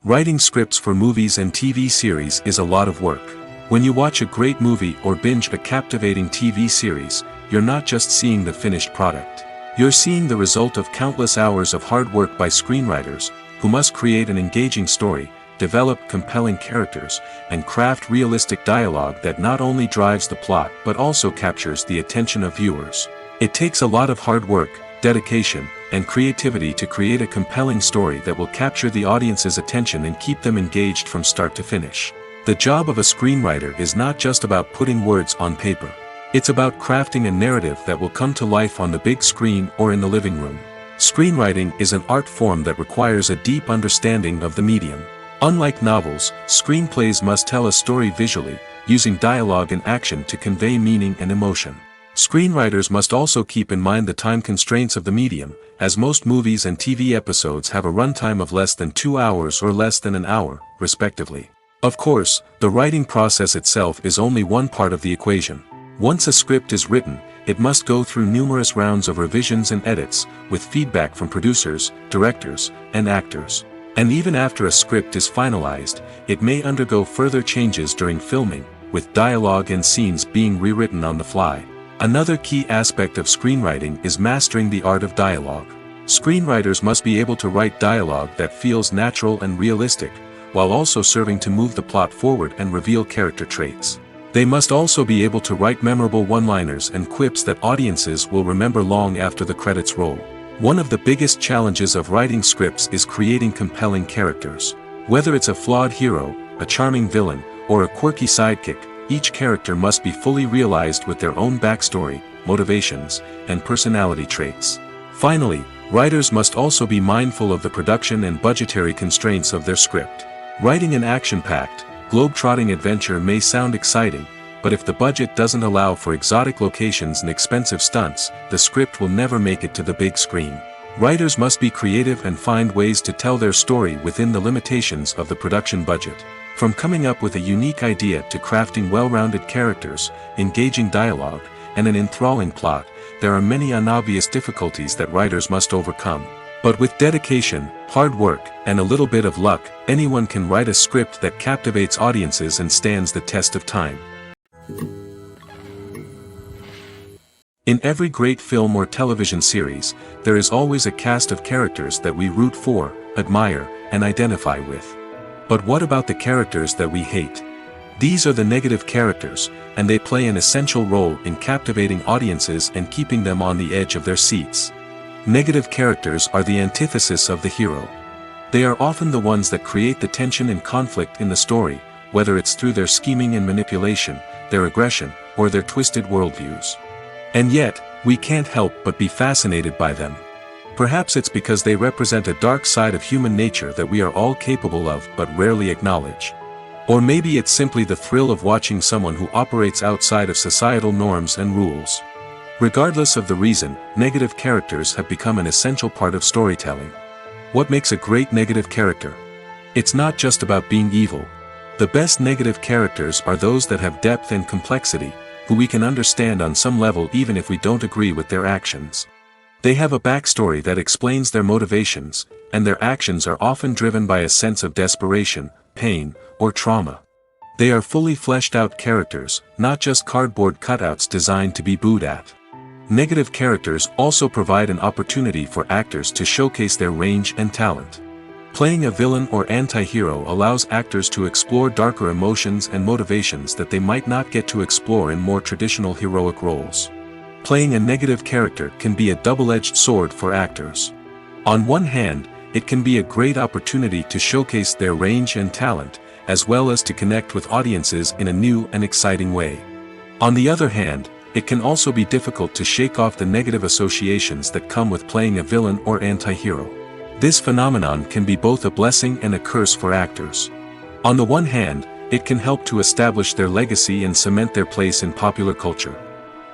Writing scripts for movies and TV series is a lot of work. When you watch a great movie or binge a captivating TV series, you're not just seeing the finished product. You're seeing the result of countless hours of hard work by screenwriters, who must create an engaging story, develop compelling characters, and craft realistic dialogue that not only drives the plot but also captures the attention of viewers. It takes a lot of hard work, dedication, and creativity to create a compelling story that will capture the audience's attention and keep them engaged from start to finish. The job of a screenwriter is not just about putting words on paper. It's about crafting a narrative that will come to life on the big screen or in the living room. Screenwriting is an art form that requires a deep understanding of the medium. Unlike novels, screenplays must tell a story visually, using dialogue and action to convey meaning and emotion. Screenwriters must also keep in mind the time constraints of the medium, as most movies and TV episodes have a runtime of less than 2 hours or less than an hour, respectively. Of course, the writing process itself is only one part of the equation. Once a script is written, it must go through numerous rounds of revisions and edits, with feedback from producers, directors, and actors. And even after a script is finalized, it may undergo further changes during filming, with dialogue and scenes being rewritten on the fly. Another key aspect of screenwriting is mastering the art of dialogue. Screenwriters must be able to write dialogue that feels natural and realistic, while also serving to move the plot forward and reveal character traits. They must also be able to write memorable one-liners and quips that audiences will remember long after the credits roll. One of the biggest challenges of writing scripts is creating compelling characters. Whether it's a flawed hero, a charming villain, or a quirky sidekick, each character must be fully realized with their own backstory, motivations, and personality traits. Finally, writers must also be mindful of the production and budgetary constraints of their script. Writing an action-packed, globe-trotting adventure may sound exciting, but if the budget doesn't allow for exotic locations and expensive stunts, the script will never make it to the big screen. Writers must be creative and find ways to tell their story within the limitations of the production budget. From coming up with a unique idea to crafting well-rounded characters, engaging dialogue, and an enthralling plot, there are many unobvious difficulties that writers must overcome. But with dedication, hard work, and a little bit of luck, anyone can write a script that captivates audiences and stands the test of time. In every great film or television series, there is always a cast of characters that we root for, admire, and identify with. But what about the characters that we hate? These are the negative characters, and they play an essential role in captivating audiences and keeping them on the edge of their seats. Negative characters are the antithesis of the hero. They are often the ones that create the tension and conflict in the story, whether it's through their scheming and manipulation, their aggression, or their twisted worldviews. And yet, we can't help but be fascinated by them. Perhaps it's because they represent a dark side of human nature that we are all capable of but rarely acknowledge. Or maybe it's simply the thrill of watching someone who operates outside of societal norms and rules. Regardless of the reason, negative characters have become an essential part of storytelling. What makes a great negative character? It's not just about being evil. The best negative characters are those that have depth and complexity, who we can understand on some level even if we don't agree with their actions. They have a backstory that explains their motivations, and their actions are often driven by a sense of desperation, pain, or trauma. They are fully fleshed out characters, not just cardboard cutouts designed to be booed at. Negative characters also provide an opportunity for actors to showcase their range and talent. Playing a villain or anti-hero allows actors to explore darker emotions and motivations that they might not get to explore in more traditional heroic roles. Playing a negative character can be a double-edged sword for actors. On one hand, it can be a great opportunity to showcase their range and talent, as well as to connect with audiences in a new and exciting way. On the other hand, it can also be difficult to shake off the negative associations that come with playing a villain or anti-hero. This phenomenon can be both a blessing and a curse for actors. On the one hand, it can help to establish their legacy and cement their place in popular culture.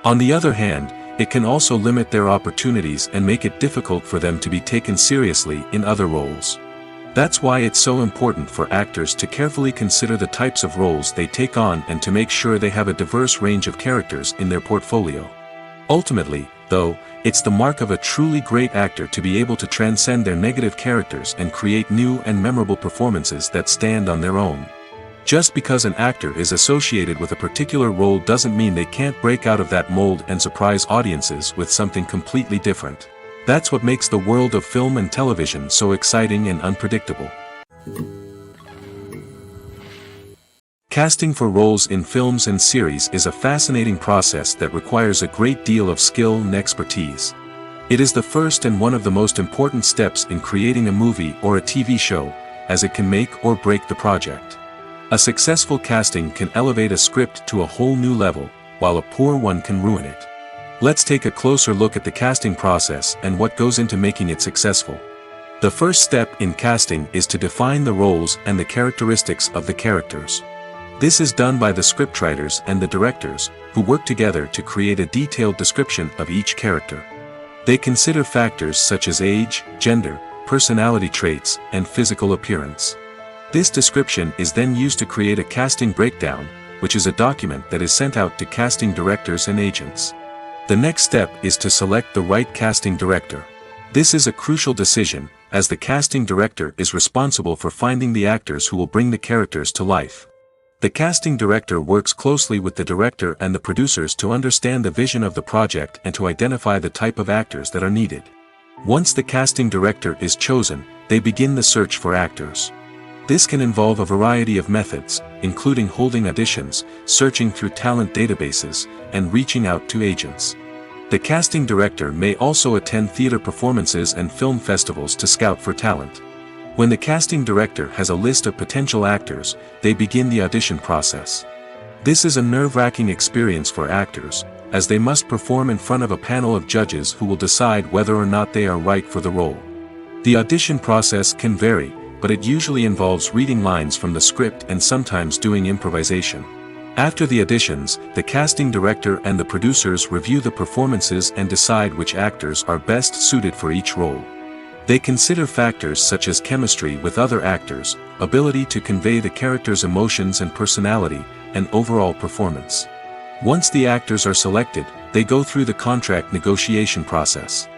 On the other hand, it can also limit their opportunities and make it difficult for them to be taken seriously in other roles. That's why it's so important for actors to carefully consider the types of roles they take on and to make sure they have a diverse range of characters in their portfolio. Ultimately, though, it's the mark of a truly great actor to be able to transcend their negative characters and create new and memorable performances that stand on their own. Just because an actor is associated with a particular role doesn't mean they can't break out of that mold and surprise audiences with something completely different. That's what makes the world of film and television so exciting and unpredictable. Casting for roles in films and series is a fascinating process that requires a great deal of skill and expertise. It is the first and one of the most important steps in creating a movie or a TV show, as it can make or break the project. A successful casting can elevate a script to a whole new level, while a poor one can ruin it. Let's take a closer look at the casting process and what goes into making it successful. The first step in casting is to define the roles and the characteristics of the characters. This is done by the scriptwriters and the directors, who work together to create a detailed description of each character. They consider factors such as age, gender, personality traits, and physical appearance. This description is then used to create a casting breakdown, which is a document that is sent out to casting directors and agents. The next step is to select the right casting director. This is a crucial decision, as the casting director is responsible for finding the actors who will bring the characters to life. The casting director works closely with the director and the producers to understand the vision of the project and to identify the type of actors that are needed. Once the casting director is chosen, they begin the search for actors. This can involve a variety of methods, including holding auditions, searching through talent databases, and reaching out to agents. The casting director may also attend theater performances and film festivals to scout for talent. When the casting director has a list of potential actors, they begin the audition process. This is a nerve-wracking experience for actors, as they must perform in front of a panel of judges who will decide whether or not they are right for the role. The audition process can vary, but it usually involves reading lines from the script and sometimes doing improvisation. After the auditions, the casting director and the producers review the performances and decide which actors are best suited for each role. They consider factors such as chemistry with other actors, ability to convey the character's emotions and personality, and overall performance. Once the actors are selected, they go through the contract negotiation process.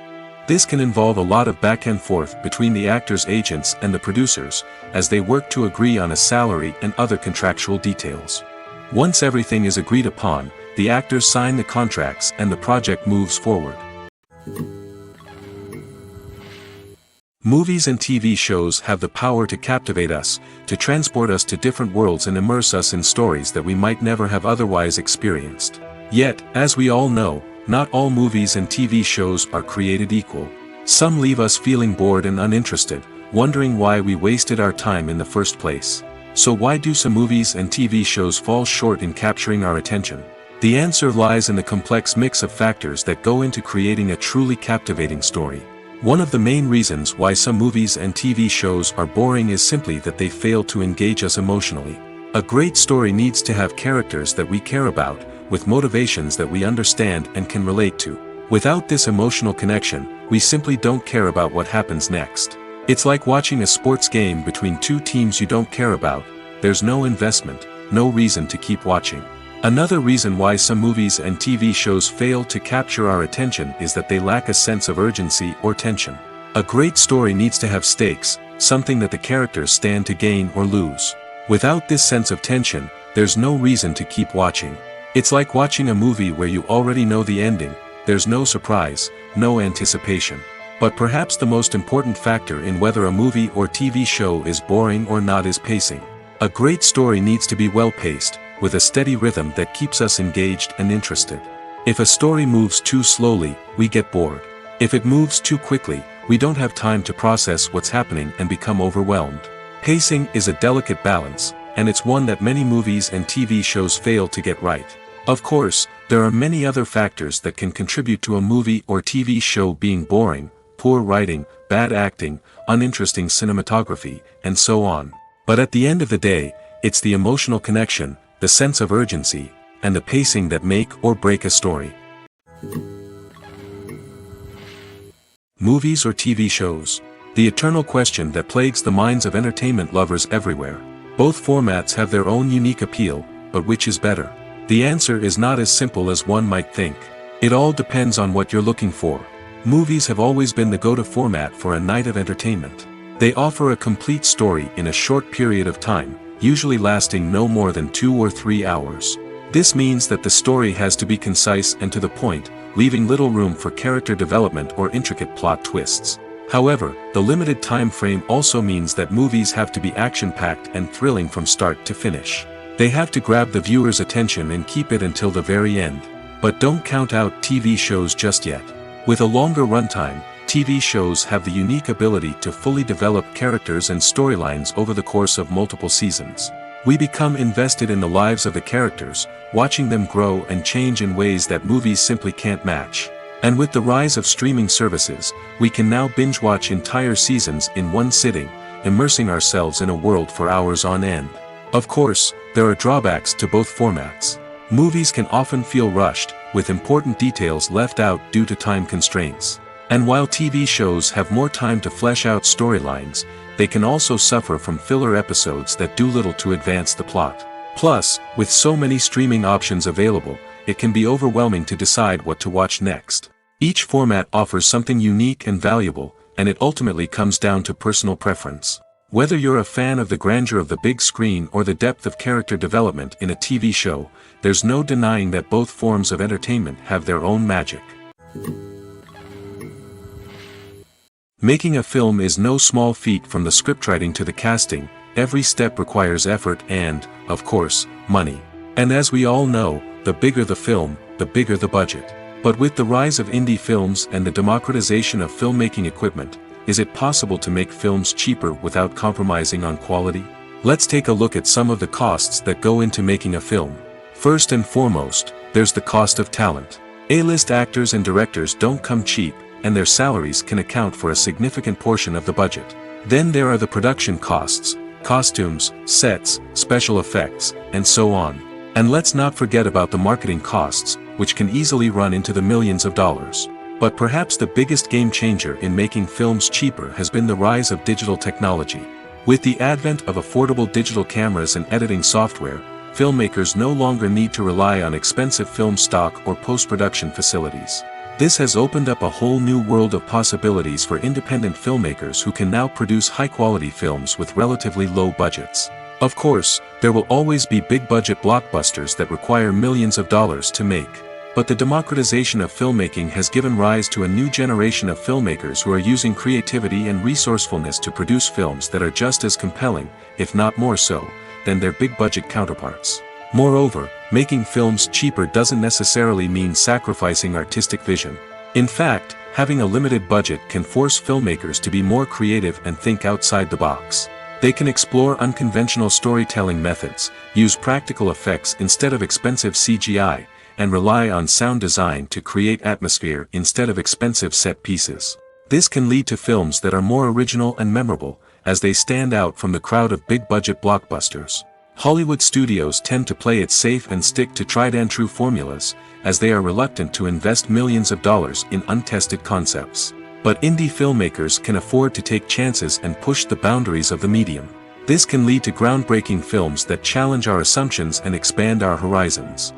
This can involve a lot of back and forth between the actors' agents and the producers, as they work to agree on a salary and other contractual details. Once everything is agreed upon, the actors sign the contracts and the project moves forward. Movies and TV shows have the power to captivate us, to transport us to different worlds and immerse us in stories that we might never have otherwise experienced. Yet, as we all know, not all movies and TV shows are created equal. Some leave us feeling bored and uninterested, wondering why we wasted our time in the first place. So why do some movies and TV shows fall short in capturing our attention? The answer lies in the complex mix of factors that go into creating a truly captivating story. One of the main reasons why some movies and TV shows are boring is simply that they fail to engage us emotionally. A great story needs to have characters that we care about, with motivations that we understand and can relate to. Without this emotional connection, we simply don't care about what happens next. It's like watching a sports game between two teams you don't care about. There's no investment, no reason to keep watching. Another reason why some movies and TV shows fail to capture our attention is that they lack a sense of urgency or tension. A great story needs to have stakes, something that the characters stand to gain or lose. Without this sense of tension, there's no reason to keep watching. It's like watching a movie where you already know the ending. There's no surprise, no anticipation. But perhaps the most important factor in whether a movie or TV show is boring or not is pacing. A great story needs to be well-paced, with a steady rhythm that keeps us engaged and interested. If a story moves too slowly, we get bored. If it moves too quickly, we don't have time to process what's happening and become overwhelmed. Pacing is a delicate balance, and it's one that many movies and TV shows fail to get right. Of course, there are many other factors that can contribute to a movie or TV show being boring: poor writing, bad acting, uninteresting cinematography, and so on. But at the end of the day, it's the emotional connection, the sense of urgency, and the pacing that make or break a story. Movies or TV shows? The eternal question that plagues the minds of entertainment lovers everywhere. Both formats have their own unique appeal, but which is better? The answer is not as simple as one might think. It all depends on what you're looking for. Movies have always been the go-to format for a night of entertainment. They offer a complete story in a short period of time, usually lasting no more than 2 or 3 hours. This means that the story has to be concise and to the point, leaving little room for character development or intricate plot twists. However, the limited time frame also means that movies have to be action-packed and thrilling from start to finish. They have to grab the viewer's attention and keep it until the very end. But don't count out TV shows just yet. With a longer runtime, TV shows have the unique ability to fully develop characters and storylines over the course of multiple seasons. We become invested in the lives of the characters, watching them grow and change in ways that movies simply can't match. And with the rise of streaming services, we can now binge-watch entire seasons in one sitting, immersing ourselves in a world for hours on end. Of course, there are drawbacks to both formats. Movies can often feel rushed, with important details left out due to time constraints. And while TV shows have more time to flesh out storylines, they can also suffer from filler episodes that do little to advance the plot. Plus, with so many streaming options available, it can be overwhelming to decide what to watch next. Each format offers something unique and valuable, and it ultimately comes down to personal preference. Whether you're a fan of the grandeur of the big screen or the depth of character development in a TV show, there's no denying that both forms of entertainment have their own magic. Making a film is no small feat. From the scriptwriting to the casting. Every step requires effort and, of course, money. And as we all know, the bigger the film, the bigger the budget. But with the rise of indie films and the democratization of filmmaking equipment, is it possible to make films cheaper without compromising on quality? Let's take a look at some of the costs that go into making a film. First and foremost, there's the cost of talent. A-list actors and directors don't come cheap, and their salaries can account for a significant portion of the budget. Then there are the production costs, costumes, sets, special effects, and so on. And let's not forget about the marketing costs, which can easily run into the millions of dollars. But perhaps the biggest game changer in making films cheaper has been the rise of digital technology. With the advent of affordable digital cameras and editing software, filmmakers no longer need to rely on expensive film stock or post-production facilities. This has opened up a whole new world of possibilities for independent filmmakers who can now produce high-quality films with relatively low budgets. Of course, there will always be big-budget blockbusters that require millions of dollars to make. But the democratization of filmmaking has given rise to a new generation of filmmakers who are using creativity and resourcefulness to produce films that are just as compelling, if not more so, than their big-budget counterparts. Moreover, making films cheaper doesn't necessarily mean sacrificing artistic vision. In fact, having a limited budget can force filmmakers to be more creative and think outside the box. They can explore unconventional storytelling methods, use practical effects instead of expensive CGI, and rely on sound design to create atmosphere instead of expensive set pieces. This can lead to films that are more original and memorable, as they stand out from the crowd of big-budget blockbusters. Hollywood studios tend to play it safe and stick to tried-and-true formulas, as they are reluctant to invest millions of dollars in untested concepts. But indie filmmakers can afford to take chances and push the boundaries of the medium. This can lead to groundbreaking films that challenge our assumptions and expand our horizons.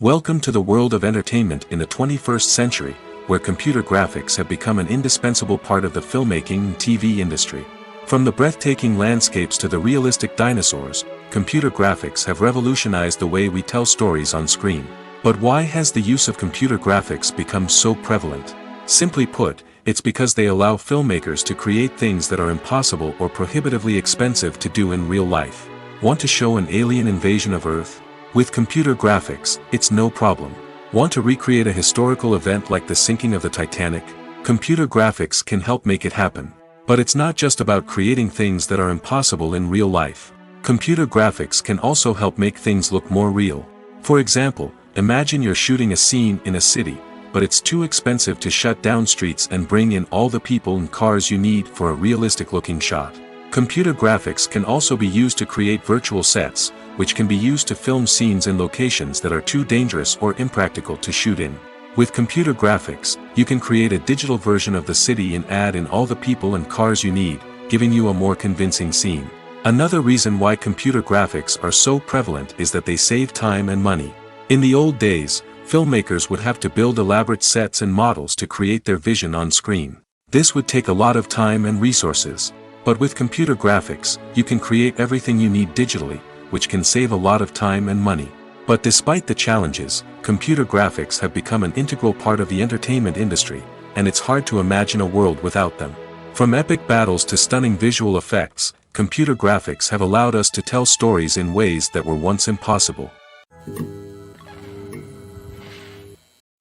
Welcome to the world of entertainment in the 21st century, where computer graphics have become an indispensable part of the filmmaking and TV industry. From the breathtaking landscapes to the realistic dinosaurs, computer graphics have revolutionized the way we tell stories on screen. But why has the use of computer graphics become so prevalent? Simply put, it's because they allow filmmakers to create things that are impossible or prohibitively expensive to do in real life. Want to show an alien invasion of Earth? With computer graphics, it's no problem. Want to recreate a historical event like the sinking of the Titanic? Computer graphics can help make it happen. But it's not just about creating things that are impossible in real life. Computer graphics can also help make things look more real. For example, imagine you're shooting a scene in a city, but it's too expensive to shut down streets and bring in all the people and cars you need for a realistic-looking shot. Computer graphics can also be used to create virtual sets, which can be used to film scenes in locations that are too dangerous or impractical to shoot in. With computer graphics, you can create a digital version of the city and add in all the people and cars you need, giving you a more convincing scene. Another reason why computer graphics are so prevalent is that they save time and money. In the old days, filmmakers would have to build elaborate sets and models to create their vision on screen. This would take a lot of time and resources. But with computer graphics, you can create everything you need digitally, which can save a lot of time and money. But despite the challenges, computer graphics have become an integral part of the entertainment industry, and it's hard to imagine a world without them. From epic battles to stunning visual effects, computer graphics have allowed us to tell stories in ways that were once impossible.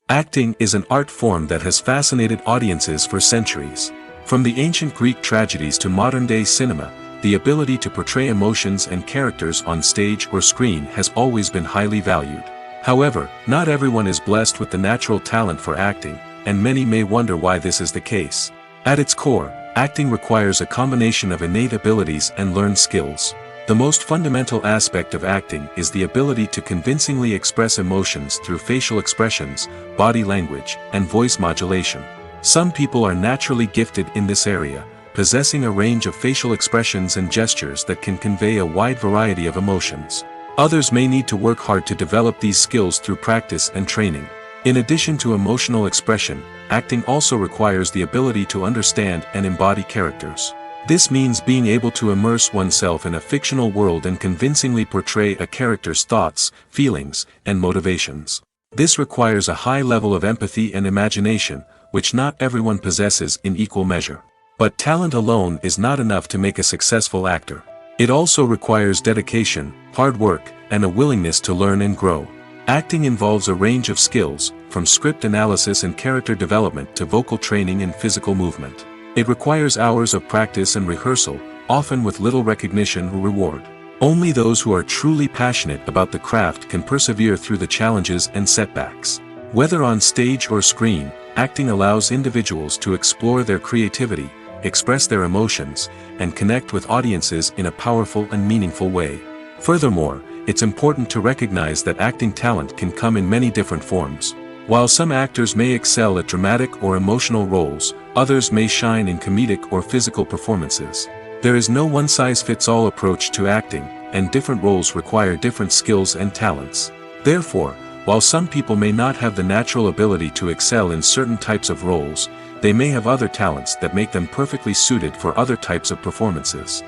Acting is an art form that has fascinated audiences for centuries. From the ancient Greek tragedies to modern-day cinema, the ability to portray emotions and characters on stage or screen has always been highly valued. However, not everyone is blessed with the natural talent for acting, and many may wonder why this is the case. At its core, acting requires a combination of innate abilities and learned skills. The most fundamental aspect of acting is the ability to convincingly express emotions through facial expressions, body language, and voice modulation. Some people are naturally gifted in this area, possessing a range of facial expressions and gestures that can convey a wide variety of emotions. Others may need to work hard to develop these skills through practice and training. In addition to emotional expression, acting also requires the ability to understand and embody characters. This means being able to immerse oneself in a fictional world and convincingly portray a character's thoughts, feelings, and motivations. This requires a high level of empathy and imagination, which not everyone possesses in equal measure. But talent alone is not enough to make a successful actor. It also requires dedication, hard work, and a willingness to learn and grow. Acting involves a range of skills, from script analysis and character development to vocal training and physical movement. It requires hours of practice and rehearsal, often with little recognition or reward. Only those who are truly passionate about the craft can persevere through the challenges and setbacks. Whether on stage or screen, acting allows individuals to explore their creativity, express their emotions, and connect with audiences in a powerful and meaningful way. Furthermore, it's important to recognize that acting talent can come in many different forms. While some actors may excel at dramatic or emotional roles, others may shine in comedic or physical performances. There is no one-size-fits-all approach to acting, and different roles require different skills and talents. Therefore, while some people may not have the natural ability to excel in certain types of roles, they may have other talents that make them perfectly suited for other types of performances.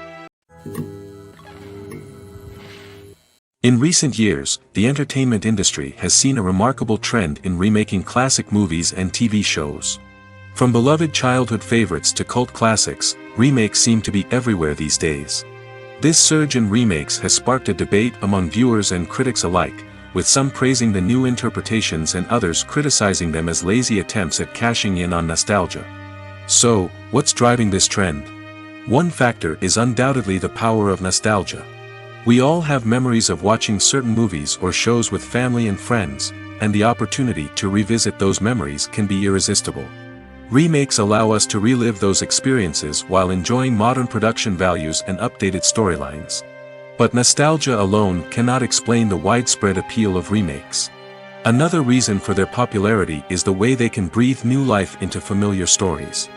In recent years, the entertainment industry has seen a remarkable trend in remaking classic movies and TV shows. From beloved childhood favorites to cult classics, remakes seem to be everywhere these days. This surge in remakes has sparked a debate among viewers and critics alike, with some praising the new interpretations and others criticizing them as lazy attempts at cashing in on nostalgia. So, what's driving this trend? One factor is undoubtedly the power of nostalgia. We all have memories of watching certain movies or shows with family and friends, and the opportunity to revisit those memories can be irresistible. Remakes allow us to relive those experiences while enjoying modern production values and updated storylines. But nostalgia alone cannot explain the widespread appeal of remakes. Another reason for their popularity is the way they can breathe new life into familiar stories.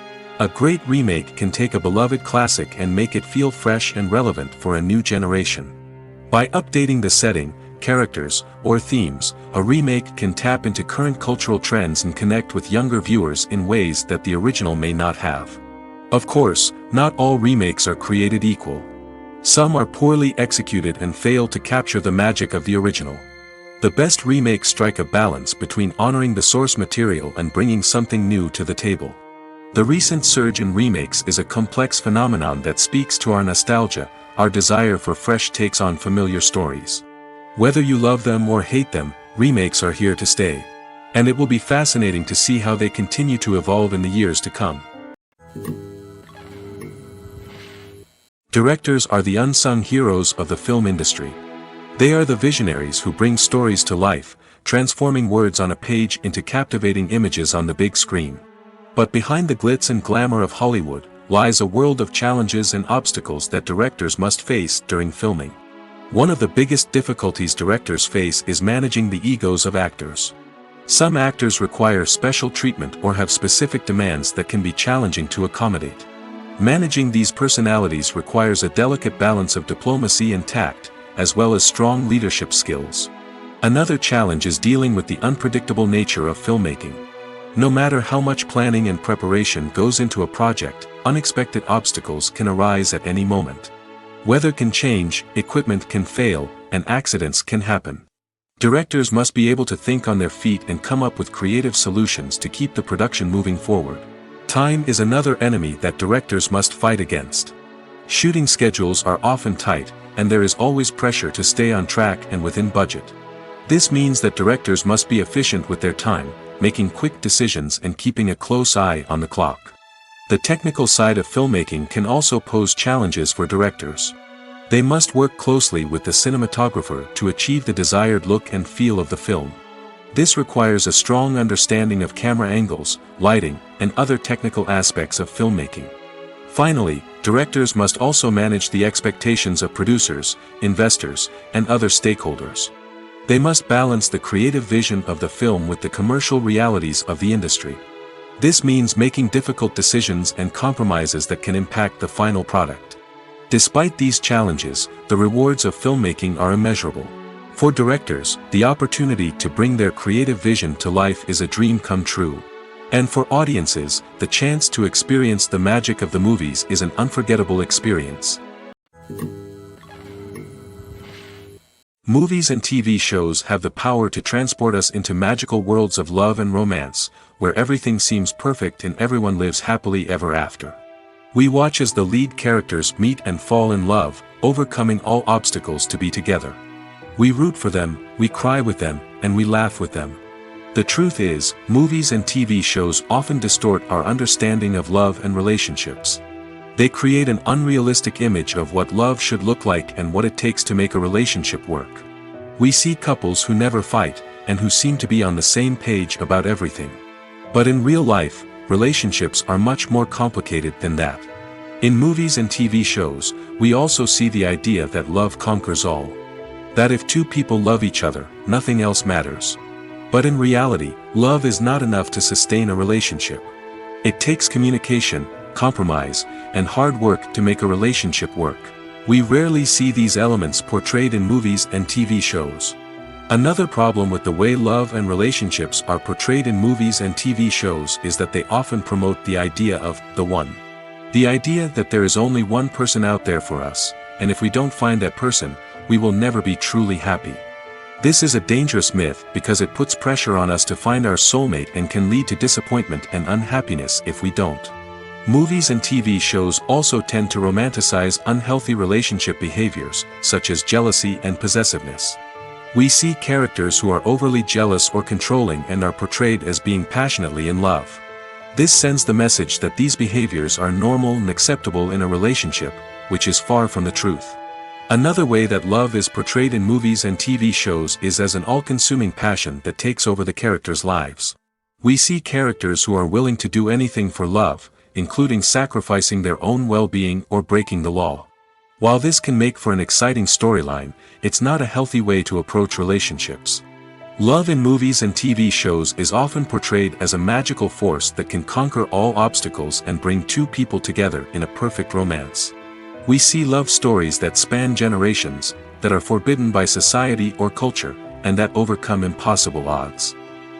A great remake can take a beloved classic and make it feel fresh and relevant for a new generation. By updating the setting, characters, or themes, a remake can tap into current cultural trends and connect with younger viewers in ways that the original may not have. Of course, not all remakes are created equal. Some are poorly executed and fail to capture the magic of the original. The best remakes strike a balance between honoring the source material and bringing something new to the table. The recent surge in remakes is a complex phenomenon that speaks to our nostalgia, our desire for fresh takes on familiar stories. Whether you love them or hate them, remakes are here to stay. And it will be fascinating to see how they continue to evolve in the years to come. Directors are the unsung heroes of the film industry. They are the visionaries who bring stories to life, transforming words on a page into captivating images on the big screen. But behind the glitz and glamour of Hollywood, lies a world of challenges and obstacles that directors must face during filming. One of the biggest difficulties directors face is managing the egos of actors. Some actors require special treatment or have specific demands that can be challenging to accommodate. Managing these personalities requires a delicate balance of diplomacy and tact, as well as strong leadership skills. Another challenge is dealing with the unpredictable nature of filmmaking. No matter how much planning and preparation goes into a project, unexpected obstacles can arise at any moment. Weather can change, equipment can fail, and accidents can happen. Directors must be able to think on their feet and come up with creative solutions to keep the production moving forward. Time is another enemy that directors must fight against. Shooting schedules are often tight, and there is always pressure to stay on track and within budget. This means that directors must be efficient with their time, making quick decisions and keeping a close eye on the clock. The technical side of filmmaking can also pose challenges for directors. They must work closely with the cinematographer to achieve the desired look and feel of the film. This requires a strong understanding of camera angles, lighting, and other technical aspects of filmmaking. Finally, directors must also manage the expectations of producers, investors, and other stakeholders. They must balance the creative vision of the film with the commercial realities of the industry. This means making difficult decisions and compromises that can impact the final product. Despite these challenges, the rewards of filmmaking are immeasurable. For directors, the opportunity to bring their creative vision to life is a dream come true. And for audiences, the chance to experience the magic of the movies is an unforgettable experience. Movies and TV shows have the power to transport us into magical worlds of love and romance, where everything seems perfect and everyone lives happily ever after. We watch as the lead characters meet and fall in love, overcoming all obstacles to be together. We root for them, we cry with them, and we laugh with them. The truth is, movies and TV shows often distort our understanding of love and relationships. They create an unrealistic image of what love should look like and what it takes to make a relationship work. We see couples who never fight, and who seem to be on the same page about everything. But in real life, relationships are much more complicated than that. In movies and TV shows, we also see the idea that love conquers all. That if two people love each other, nothing else matters. But in reality, love is not enough to sustain a relationship. It takes communication, compromise, and hard work to make a relationship work. We rarely see these elements portrayed in movies and TV shows. Another problem with the way love and relationships are portrayed in movies and TV shows is that they often promote the idea of the one. The idea that there is only one person out there for us, and if we don't find that person, we will never be truly happy. This is a dangerous myth because it puts pressure on us to find our soulmate and can lead to disappointment and unhappiness if we don't. Movies and TV shows also tend to romanticize unhealthy relationship behaviors, such as jealousy and possessiveness. We see characters who are overly jealous or controlling and are portrayed as being passionately in love. This sends the message that these behaviors are normal and acceptable in a relationship, which is far from the truth. Another way that love is portrayed in movies and TV shows is as an all-consuming passion that takes over the characters' lives. We see characters who are willing to do anything for love, including sacrificing their own well-being or breaking the law. While this can make for an exciting storyline, it's not a healthy way to approach relationships. Love in movies and TV shows is often portrayed as a magical force that can conquer all obstacles and bring two people together in a perfect romance. We see love stories that span generations, that are forbidden by society or culture, and that overcome impossible odds.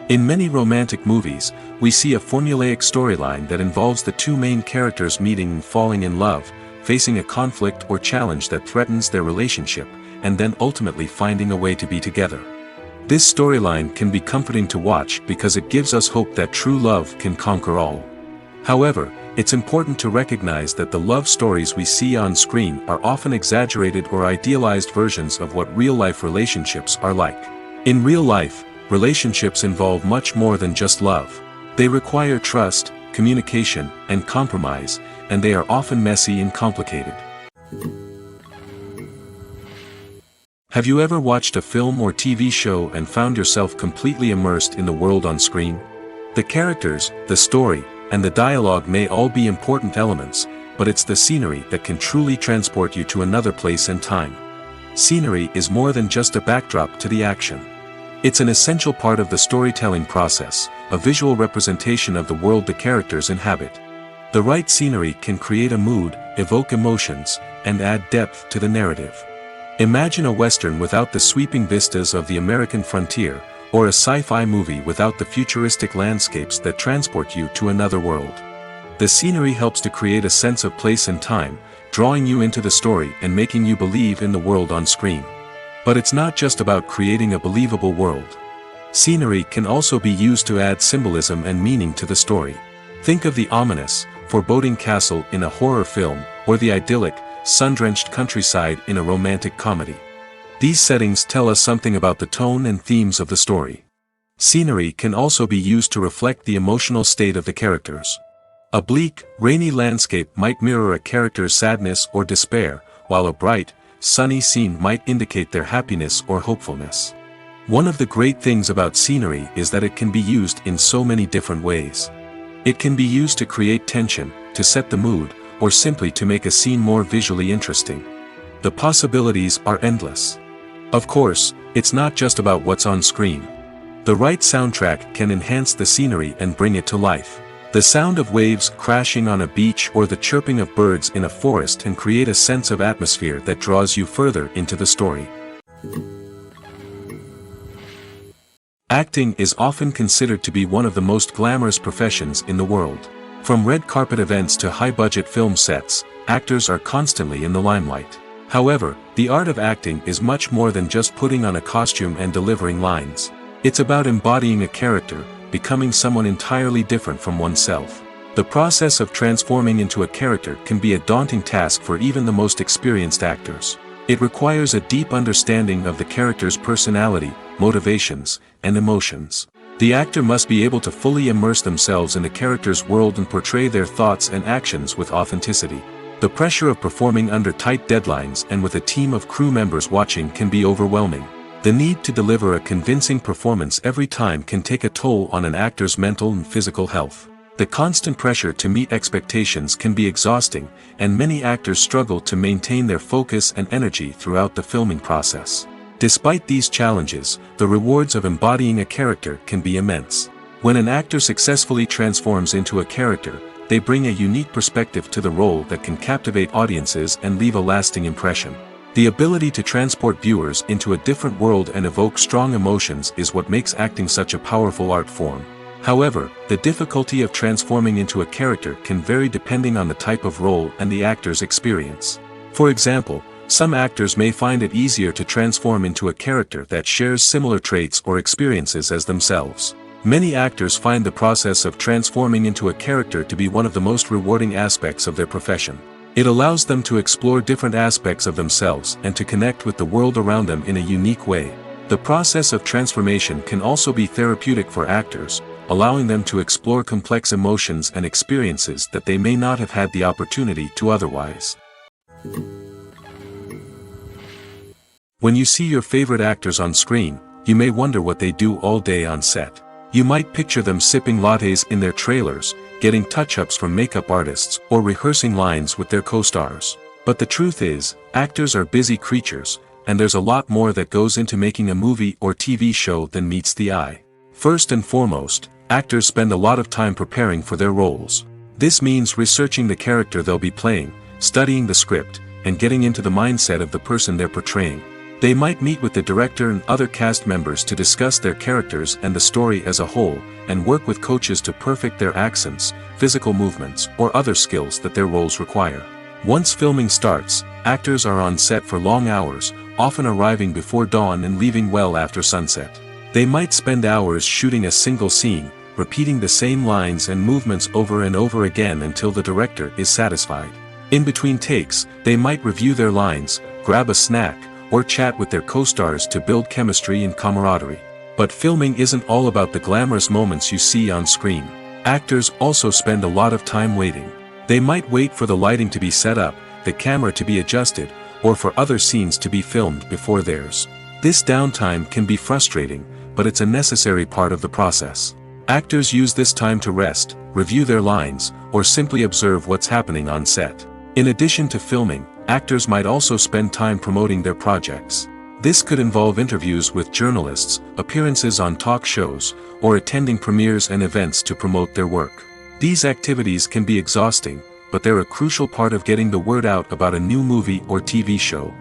In many romantic movies, we see a formulaic storyline that involves the two main characters meeting and falling in love, facing a conflict or challenge that threatens their relationship, and then ultimately finding a way to be together. This storyline can be comforting to watch because it gives us hope that true love can conquer all. However, it's important to recognize that the love stories we see on screen are often exaggerated or idealized versions of what real-life relationships are like. In real life, relationships involve much more than just love. They require trust, communication, and compromise, and they are often messy and complicated. Have you ever watched a film or TV show and found yourself completely immersed in the world on screen? The characters, the story, and the dialogue may all be important elements, but it's the scenery that can truly transport you to another place and time. Scenery is more than just a backdrop to the action. It's an essential part of the storytelling process, a visual representation of the world the characters inhabit. The right scenery can create a mood, evoke emotions, and add depth to the narrative. Imagine a Western without the sweeping vistas of the American frontier, or a sci-fi movie without the futuristic landscapes that transport you to another world. The scenery helps to create a sense of place and time, drawing you into the story and making you believe in the world on screen. But it's not just about creating a believable world. Scenery can also be used to add symbolism and meaning to the story. Think of the ominous, foreboding castle in a horror film, or the idyllic, sun-drenched countryside in a romantic comedy. These settings tell us something about the tone and themes of the story. Scenery can also be used to reflect the emotional state of the characters. A bleak, rainy landscape might mirror a character's sadness or despair, while a bright, sunny scene might indicate their happiness or hopefulness. One of the great things about scenery is that it can be used in so many different ways. It can be used to create tension, to set the mood, or simply to make a scene more visually interesting. The possibilities are endless. Of course, it's not just about what's on screen. The right soundtrack can enhance the scenery and bring it to life. The sound of waves crashing on a beach or the chirping of birds in a forest can create a sense of atmosphere that draws you further into the story. Acting is often considered to be one of the most glamorous professions in the world. From red carpet events to high-budget film sets, actors are constantly in the limelight. However, the art of acting is much more than just putting on a costume and delivering lines. It's about embodying a character, becoming someone entirely different from oneself. The process of transforming into a character can be a daunting task for even the most experienced actors. It requires a deep understanding of the character's personality, motivations, and emotions. The actor must be able to fully immerse themselves in the character's world and portray their thoughts and actions with authenticity. The pressure of performing under tight deadlines and with a team of crew members watching can be overwhelming. The need to deliver a convincing performance every time can take a toll on an actor's mental and physical health. The constant pressure to meet expectations can be exhausting, and many actors struggle to maintain their focus and energy throughout the filming process. Despite these challenges, the rewards of embodying a character can be immense. When an actor successfully transforms into a character, they bring a unique perspective to the role that can captivate audiences and leave a lasting impression. The ability to transport viewers into a different world and evoke strong emotions is what makes acting such a powerful art form. However, the difficulty of transforming into a character can vary depending on the type of role and the actor's experience. For example, Some actors may find it easier to transform into a character that shares similar traits or experiences as themselves. Many actors find the process of transforming into a character to be one of the most rewarding aspects of their profession. It allows them to explore different aspects of themselves and to connect with the world around them in a unique way. The process of transformation can also be therapeutic for actors, allowing them to explore complex emotions and experiences that they may not have had the opportunity to otherwise. When you see your favorite actors on screen, you may wonder what they do all day on set. You might picture them sipping lattes in their trailers, getting touch-ups from makeup artists, or rehearsing lines with their co-stars. But the truth is, actors are busy creatures, and there's a lot more that goes into making a movie or TV show than meets the eye. First and foremost, actors spend a lot of time preparing for their roles. This means researching the character they'll be playing, studying the script, and getting into the mindset of the person they're portraying. They might meet with the director and other cast members to discuss their characters and the story as a whole, and work with coaches to perfect their accents, physical movements, or other skills that their roles require. Once filming starts, actors are on set for long hours, often arriving before dawn and leaving well after sunset. They might spend hours shooting a single scene, repeating the same lines and movements over and over again until the director is satisfied. In between takes, they might review their lines, grab a snack, or chat with their co-stars to build chemistry and camaraderie. But filming isn't all about the glamorous moments you see on screen. Actors also spend a lot of time waiting. They might wait for the lighting to be set up, the camera to be adjusted, or for other scenes to be filmed before theirs. This downtime can be frustrating, but it's a necessary part of the process. Actors use this time to rest, review their lines, or simply observe what's happening on set. In addition to filming, actors might also spend time promoting their projects. This could involve interviews with journalists, appearances on talk shows, or attending premieres and events to promote their work. These activities can be exhausting, but they're a crucial part of getting the word out about a new movie or TV show.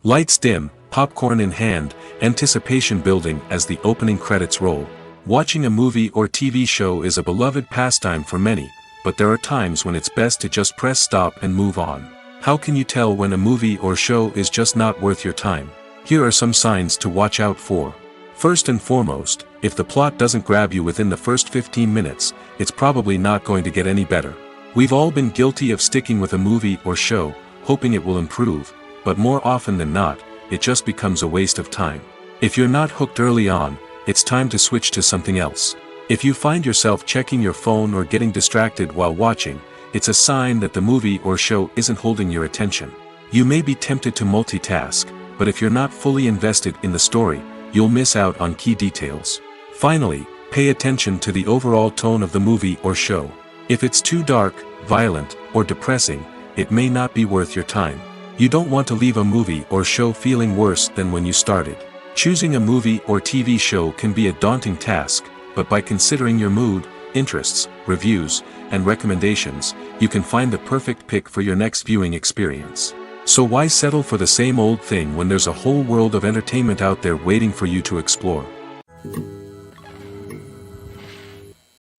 Lights dim, popcorn in hand, anticipation building as the opening credits roll. Watching a movie or TV show is a beloved pastime for many, but there are times when it's best to just press stop and move on. How can you tell when a movie or show is just not worth your time? Here are some signs to watch out for. First and foremost, if the plot doesn't grab you within the first 15 minutes, it's probably not going to get any better. We've all been guilty of sticking with a movie or show, hoping it will improve, but more often than not, it just becomes a waste of time. If you're not hooked early on, it's time to switch to something else. If you find yourself checking your phone or getting distracted while watching, it's a sign that the movie or show isn't holding your attention. You may be tempted to multitask, but if you're not fully invested in the story, you'll miss out on key details. Finally, pay attention to the overall tone of the movie or show. If it's too dark, violent, or depressing, it may not be worth your time. You don't want to leave a movie or show feeling worse than when you started. Choosing a movie or TV show can be a daunting task, but by considering your mood, interests, reviews, and recommendations, you can find the perfect pick for your next viewing experience. So why settle for the same old thing when there's a whole world of entertainment out there waiting for you to explore?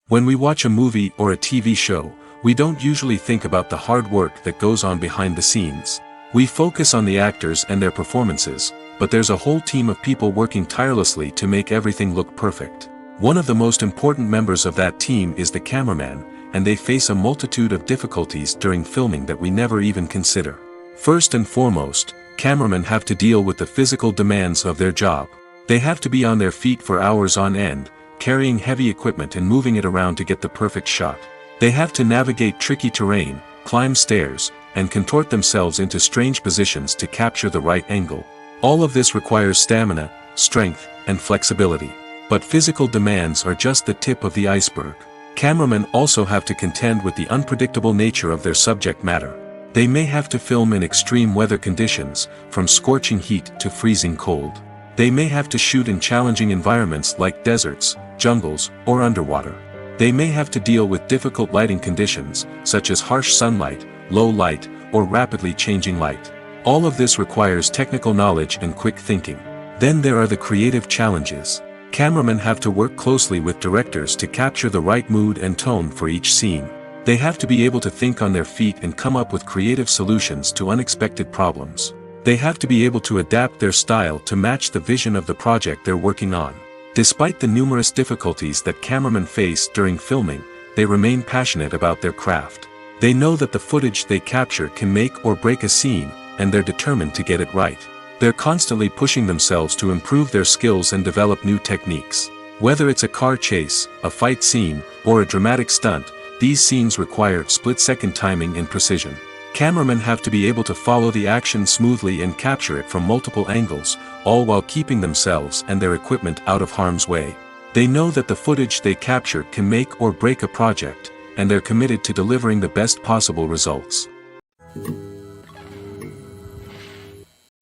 When we watch a movie or a TV show, we don't usually think about the hard work that goes on behind the scenes. We focus on the actors and their performances, but there's a whole team of people working tirelessly to make everything look perfect. One of the most important members of that team is the cameraman, and they face a multitude of difficulties during filming that we never even consider. First and foremost, cameramen have to deal with the physical demands of their job. They have to be on their feet for hours on end, carrying heavy equipment and moving it around to get the perfect shot. They have to navigate tricky terrain, climb stairs, and contort themselves into strange positions to capture the right angle. All of this requires stamina, strength, and flexibility. But physical demands are just the tip of the iceberg. Cameramen also have to contend with the unpredictable nature of their subject matter. They may have to film in extreme weather conditions, from scorching heat to freezing cold. They may have to shoot in challenging environments like deserts, jungles, or underwater. They may have to deal with difficult lighting conditions, such as harsh sunlight, low light, or rapidly changing light. All of this requires technical knowledge and quick thinking. Then there are the creative challenges. Cameramen have to work closely with directors to capture the right mood and tone for each scene. They have to be able to think on their feet and come up with creative solutions to unexpected problems. They have to be able to adapt their style to match the vision of the project they're working on. Despite the numerous difficulties that cameramen face during filming, they remain passionate about their craft. They know that the footage they capture can make or break a scene, and they're determined to get it right. They're constantly pushing themselves to improve their skills and develop new techniques. Whether it's a car chase, a fight scene, or a dramatic stunt, these scenes require split-second timing and precision. Cameramen have to be able to follow the action smoothly and capture it from multiple angles, all while keeping themselves and their equipment out of harm's way. They know that the footage they capture can make or break a project, and they're committed to delivering the best possible results.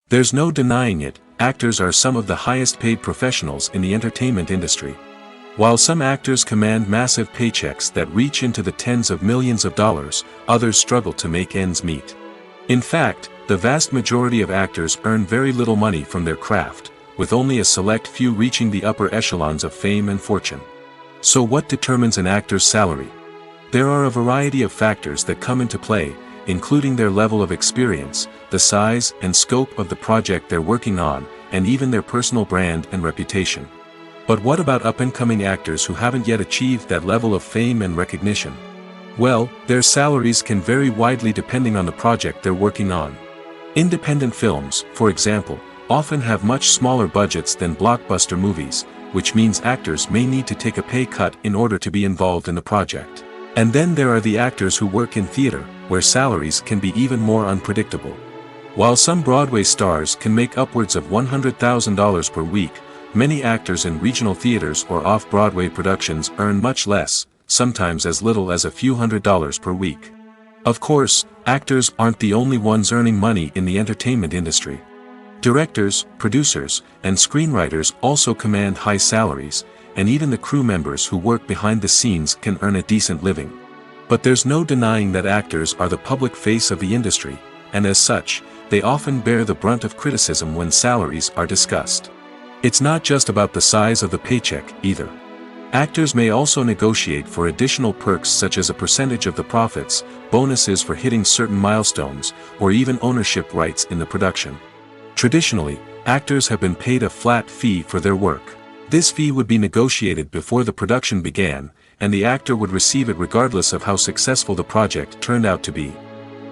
There's no denying it, actors are some of the highest paid professionals in the entertainment industry. While some actors command massive paychecks that reach into the tens of millions of dollars, others struggle to make ends meet. In fact, the vast majority of actors earn very little money from their craft, with only a select few reaching the upper echelons of fame and fortune. So what determines an actor's salary? There are a variety of factors that come into play, including their level of experience, the size and scope of the project they're working on, and even their personal brand and reputation. But what about up-and-coming actors who haven't yet achieved that level of fame and recognition? Well, their salaries can vary widely depending on the project they're working on. Independent films, for example, often have much smaller budgets than blockbuster movies, which means actors may need to take a pay cut in order to be involved in the project. And then there are the actors who work in theater, where salaries can be even more unpredictable. While some Broadway stars can make upwards of $100,000 per week, many actors in regional theaters or off-Broadway productions earn much less, sometimes as little as a few $100s per week. Of course, actors aren't the only ones earning money in the entertainment industry. Directors, producers, and screenwriters also command high salaries, and even the crew members who work behind the scenes can earn a decent living. But there's no denying that actors are the public face of the industry, and as such, they often bear the brunt of criticism when salaries are discussed. It's not just about the size of the paycheck, either. Actors may also negotiate for additional perks such as a percentage of the profits, bonuses for hitting certain milestones, or even ownership rights in the production. Traditionally, actors have been paid a flat fee for their work. This fee would be negotiated before the production began, and the actor would receive it regardless of how successful the project turned out to be.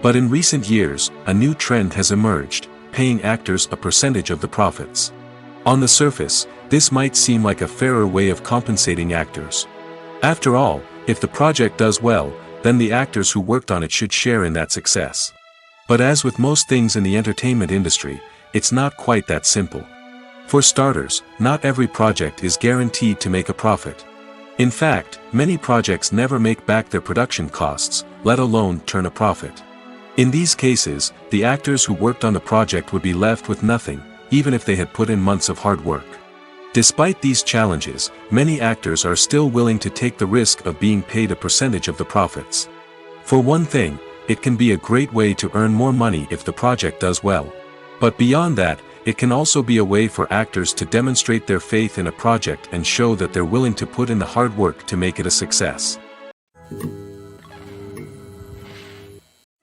But in recent years, a new trend has emerged, paying actors a percentage of the profits. On the surface, this might seem like a fairer way of compensating actors. After all, if the project does well, then the actors who worked on it should share in that success. But as with most things in the entertainment industry, it's not quite that simple. For starters, not every project is guaranteed to make a profit. In fact, many projects never make back their production costs, let alone turn a profit. In these cases, the actors who worked on the project would be left with nothing, even if they had put in months of hard work. Despite these challenges, many actors are still willing to take the risk of being paid a percentage of the profits. For one thing, it can be a great way to earn more money if the project does well. But beyond that, it can also be a way for actors to demonstrate their faith in a project and show that they're willing to put in the hard work to make it a success.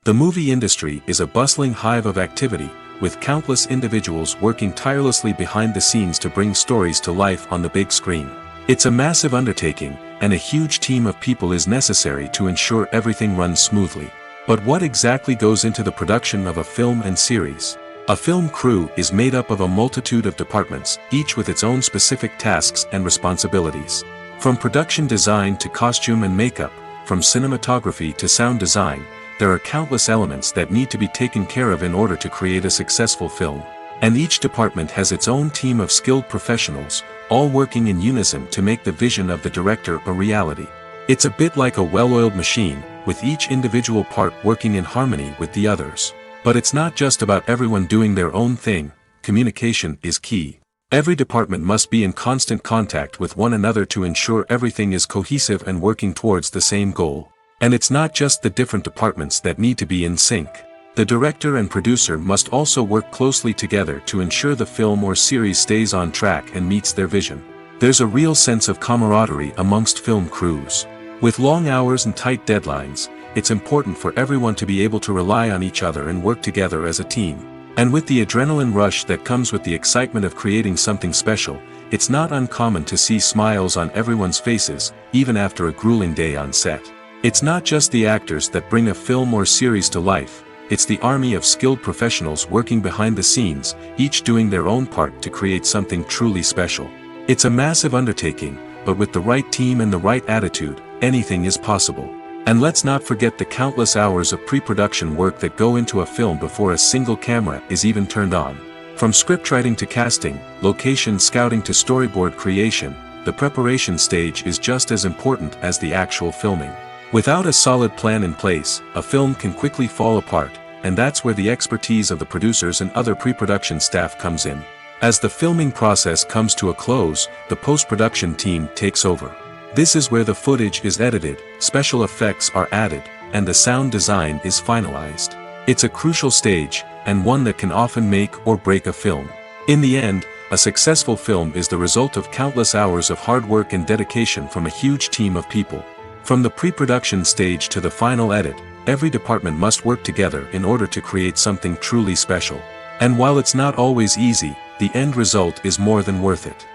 The movie industry is a bustling hive of activity, with countless individuals working tirelessly behind the scenes to bring stories to life on the big screen. It's a massive undertaking, and a huge team of people is necessary to ensure everything runs smoothly. But what exactly goes into the production of a film and series? A film crew is made up of a multitude of departments, each with its own specific tasks and responsibilities. From production design to costume and makeup, from cinematography to sound design, there are countless elements that need to be taken care of in order to create a successful film. And each department has its own team of skilled professionals, all working in unison to make the vision of the director a reality. It's a bit like a well-oiled machine, with each individual part working in harmony with the others. But it's not just about everyone doing their own thing, communication is key. Every department must be in constant contact with one another to ensure everything is cohesive and working towards the same goal. And it's not just the different departments that need to be in sync. The director and producer must also work closely together to ensure the film or series stays on track and meets their vision. There's a real sense of camaraderie amongst film crews. With long hours and tight deadlines, it's important for everyone to be able to rely on each other and work together as a team. And with the adrenaline rush that comes with the excitement of creating something special, it's not uncommon to see smiles on everyone's faces, even after a grueling day on set. It's not just the actors that bring a film or series to life, it's the army of skilled professionals working behind the scenes, each doing their own part to create something truly special. It's a massive undertaking, but with the right team and the right attitude, anything is possible. And let's not forget the countless hours of pre-production work that go into a film before a single camera is even turned on. From scriptwriting to casting, location scouting to storyboard creation, the preparation stage is just as important as the actual filming. Without a solid plan in place, a film can quickly fall apart, and that's where the expertise of the producers and other pre-production staff comes in. As the filming process comes to a close, the post-production team takes over. This is where the footage is edited, special effects are added, and the sound design is finalized. It's a crucial stage, and one that can often make or break a film. In the end, a successful film is the result of countless hours of hard work and dedication from a huge team of people. From the pre-production stage to the final edit, every department must work together in order to create something truly special. And while it's not always easy, the end result is more than worth it.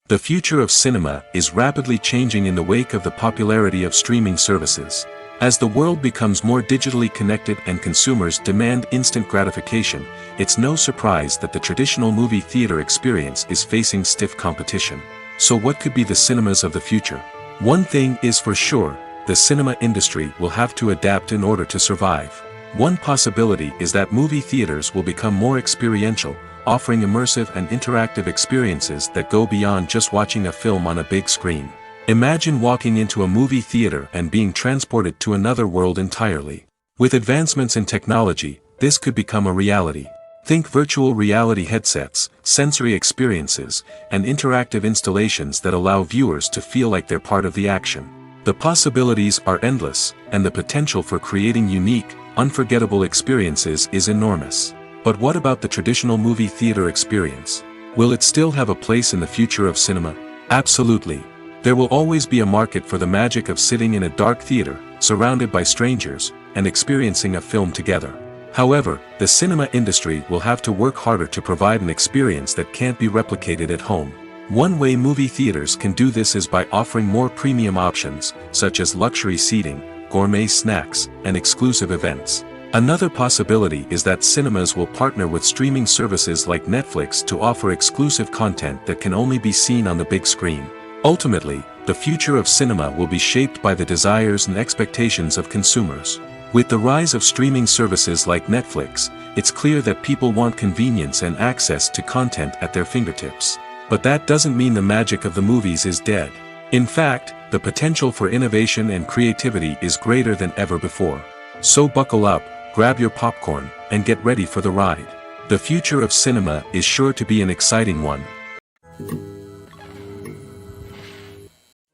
The future of cinema is rapidly changing in the wake of the popularity of streaming services. As the world becomes more digitally connected and consumers demand instant gratification, it's no surprise that the traditional movie theater experience is facing stiff competition. So what could be the cinemas of the future? One thing is for sure, the cinema industry will have to adapt in order to survive. One possibility is that movie theaters will become more experiential, offering immersive and interactive experiences that go beyond just watching a film on a big screen. Imagine walking into a movie theater and being transported to another world entirely. With advancements in technology, this could become a reality. Think virtual reality headsets, sensory experiences, and interactive installations that allow viewers to feel like they're part of the action. The possibilities are endless, and the potential for creating unique, unforgettable experiences is enormous. But what about the traditional movie theater experience? Will it still have a place in the future of cinema? Absolutely. There will always be a market for the magic of sitting in a dark theater, surrounded by strangers, and experiencing a film together. However, the cinema industry will have to work harder to provide an experience that can't be replicated at home. One way movie theaters can do this is by offering more premium options, such as luxury seating, gourmet snacks, and exclusive events. Another possibility is that cinemas will partner with streaming services like Netflix to offer exclusive content that can only be seen on the big screen. Ultimately, the future of cinema will be shaped by the desires and expectations of consumers. With the rise of streaming services like Netflix, it's clear that people want convenience and access to content at their fingertips. But that doesn't mean the magic of the movies is dead. In fact, the potential for innovation and creativity is greater than ever before. So buckle up, grab your popcorn, and get ready for the ride. The future of cinema is sure to be an exciting one.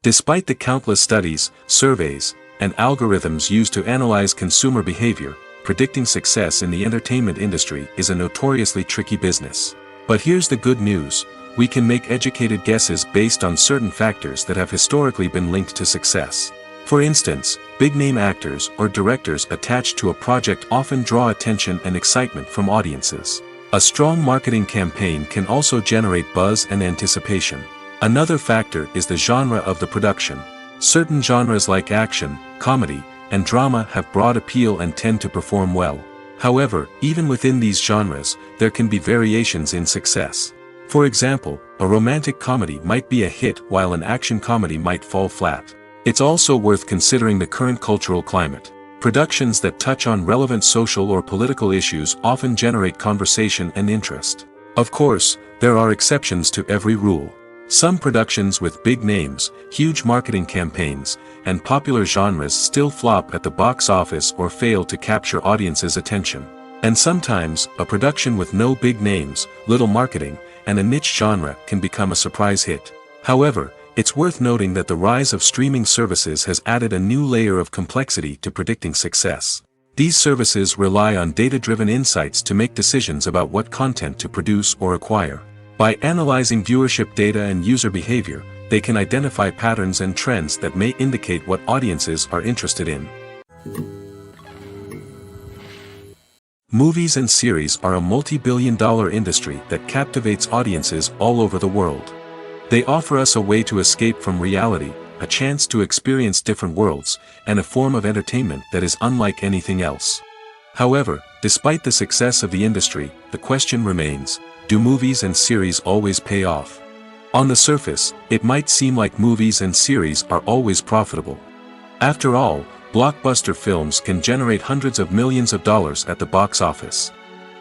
Despite the countless studies, surveys, and algorithms used to analyze consumer behavior, predicting success in the entertainment industry is a notoriously tricky business. But here's the good news: we can make educated guesses based on certain factors that have historically been linked to success. For instance, big-name actors or directors attached to a project often draw attention and excitement from audiences. A strong marketing campaign can also generate buzz and anticipation. Another factor is the genre of the production. Certain genres like action, comedy, and drama have broad appeal and tend to perform well. However, even within these genres, there can be variations in success. For example, a romantic comedy might be a hit while an action comedy might fall flat. It's also worth considering the current cultural climate. Productions that touch on relevant social or political issues often generate conversation and interest. Of course, there are exceptions to every rule. Some productions with big names, huge marketing campaigns, and popular genres still flop at the box office or fail to capture audiences' attention. And sometimes, a production with no big names, little marketing, and a niche genre can become a surprise hit. However, it's worth noting that the rise of streaming services has added a new layer of complexity to predicting success. These services rely on data-driven insights to make decisions about what content to produce or acquire. By analyzing viewership data and user behavior, they can identify patterns and trends that may indicate what audiences are interested in. Movies and series are a multi-billion-dollar industry that captivates audiences all over the world. They offer us a way to escape from reality, a chance to experience different worlds, and a form of entertainment that is unlike anything else. However, despite the success of the industry, the question remains, do movies and series always pay off? On the surface, it might seem like movies and series are always profitable. After all, blockbuster films can generate hundreds of millions of dollars at the box office.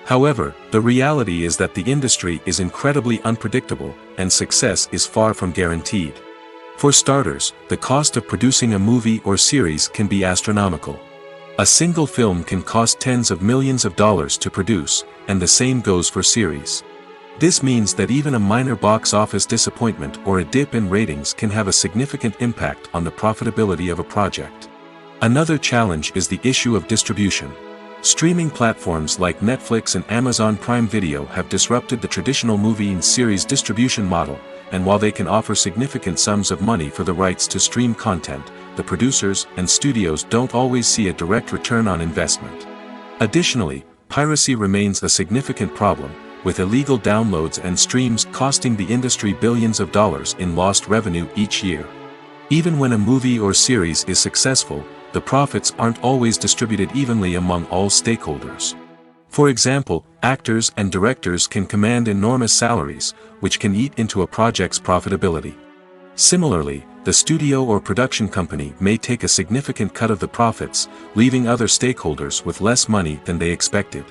However, the reality is that the industry is incredibly unpredictable, and success is far from guaranteed. For starters, the cost of producing a movie or series can be astronomical. A single film can cost tens of millions of dollars to produce, and the same goes for series. This means that even a minor box office disappointment or a dip in ratings can have a significant impact on the profitability of a project. Another challenge is the issue of distribution. Streaming platforms like Netflix and Amazon Prime Video have disrupted the traditional movie and series distribution model, and while they can offer significant sums of money for the rights to stream content, the producers and studios don't always see a direct return on investment. Additionally, piracy remains a significant problem, with illegal downloads and streams costing the industry billions of dollars in lost revenue each year. Even when a movie or series is successful, the profits aren't always distributed evenly among all stakeholders. For example, actors and directors can command enormous salaries, which can eat into a project's profitability. Similarly, the studio or production company may take a significant cut of the profits, leaving other stakeholders with less money than they expected.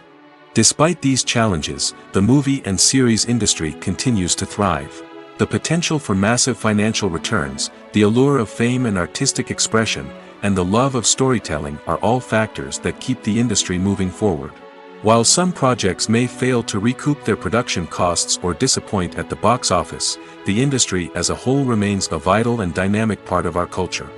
Despite these challenges, the movie and series industry continues to thrive. The potential for massive financial returns, the allure of fame and artistic expression, and the love of storytelling are all factors that keep the industry moving forward. While some projects may fail to recoup their production costs or disappoint at the box office, the industry as a whole remains a vital and dynamic part of our culture.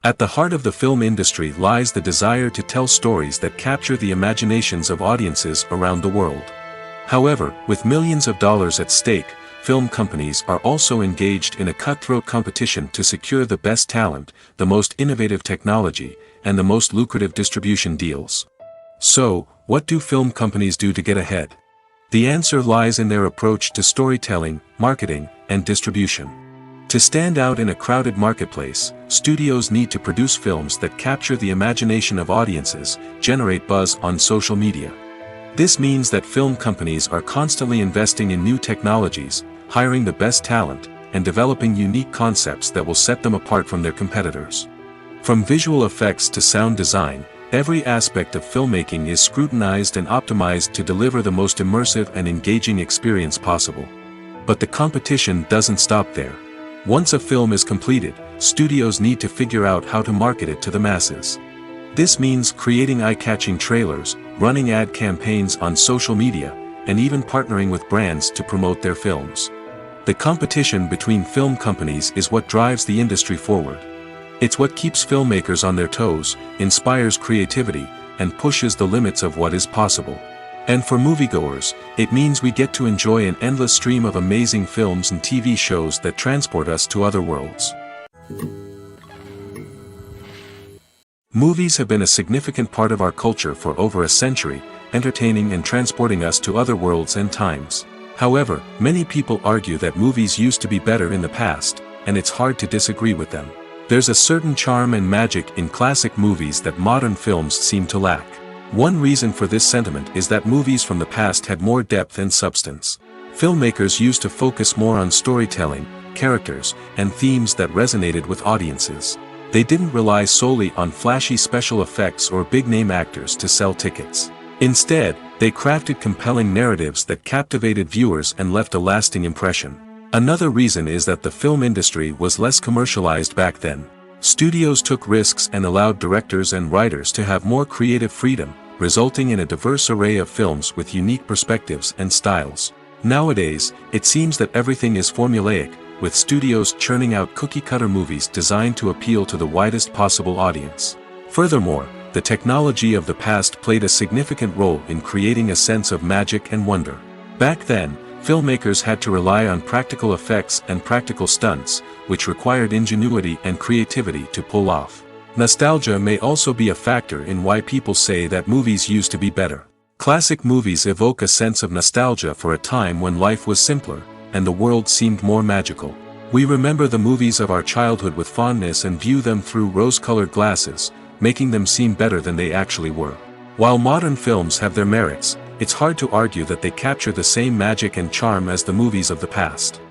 At the heart of the film industry lies the desire to tell stories that capture the imaginations of audiences around the world. However, with millions of dollars at stake, film companies are also engaged in a cutthroat competition to secure the best talent, the most innovative technology, and the most lucrative distribution deals. So, what do film companies do to get ahead? The answer lies in their approach to storytelling, marketing, and distribution. To stand out in a crowded marketplace, studios need to produce films that capture the imagination of audiences, generate buzz on social media. This means that film companies are constantly investing in new technologies, hiring the best talent, and developing unique concepts that will set them apart from their competitors. From visual effects to sound design, every aspect of filmmaking is scrutinized and optimized to deliver the most immersive and engaging experience possible. But the competition doesn't stop there. Once a film is completed, studios need to figure out how to market it to the masses. This means creating eye-catching trailers, running ad campaigns on social media, and even partnering with brands to promote their films. The competition between film companies is what drives the industry forward. It's what keeps filmmakers on their toes, inspires creativity, and pushes the limits of what is possible. And for moviegoers, it means we get to enjoy an endless stream of amazing films and TV shows that transport us to other worlds. Movies have been a significant part of our culture for over a century, entertaining and transporting us to other worlds and times. However, many people argue that movies used to be better in the past, and it's hard to disagree with them. There's a certain charm and magic in classic movies that modern films seem to lack. One reason for this sentiment is that movies from the past had more depth and substance. Filmmakers used to focus more on storytelling, characters, and themes that resonated with audiences. They didn't rely solely on flashy special effects or big-name actors to sell tickets. Instead, they crafted compelling narratives that captivated viewers and left a lasting impression. Another reason is that the film industry was less commercialized back then. Studios took risks and allowed directors and writers to have more creative freedom, resulting in a diverse array of films with unique perspectives and styles. Nowadays, it seems that everything is formulaic, with studios churning out cookie-cutter movies designed to appeal to the widest possible audience. Furthermore, the technology of the past played a significant role in creating a sense of magic and wonder. Back then, filmmakers had to rely on practical effects and practical stunts, which required ingenuity and creativity to pull off. Nostalgia may also be a factor in why people say that movies used to be better. Classic movies evoke a sense of nostalgia for a time when life was simpler, and the world seemed more magical. We remember the movies of our childhood with fondness and view them through rose-colored glasses, making them seem better than they actually were. While modern films have their merits, it's hard to argue that they capture the same magic and charm as the movies of the past.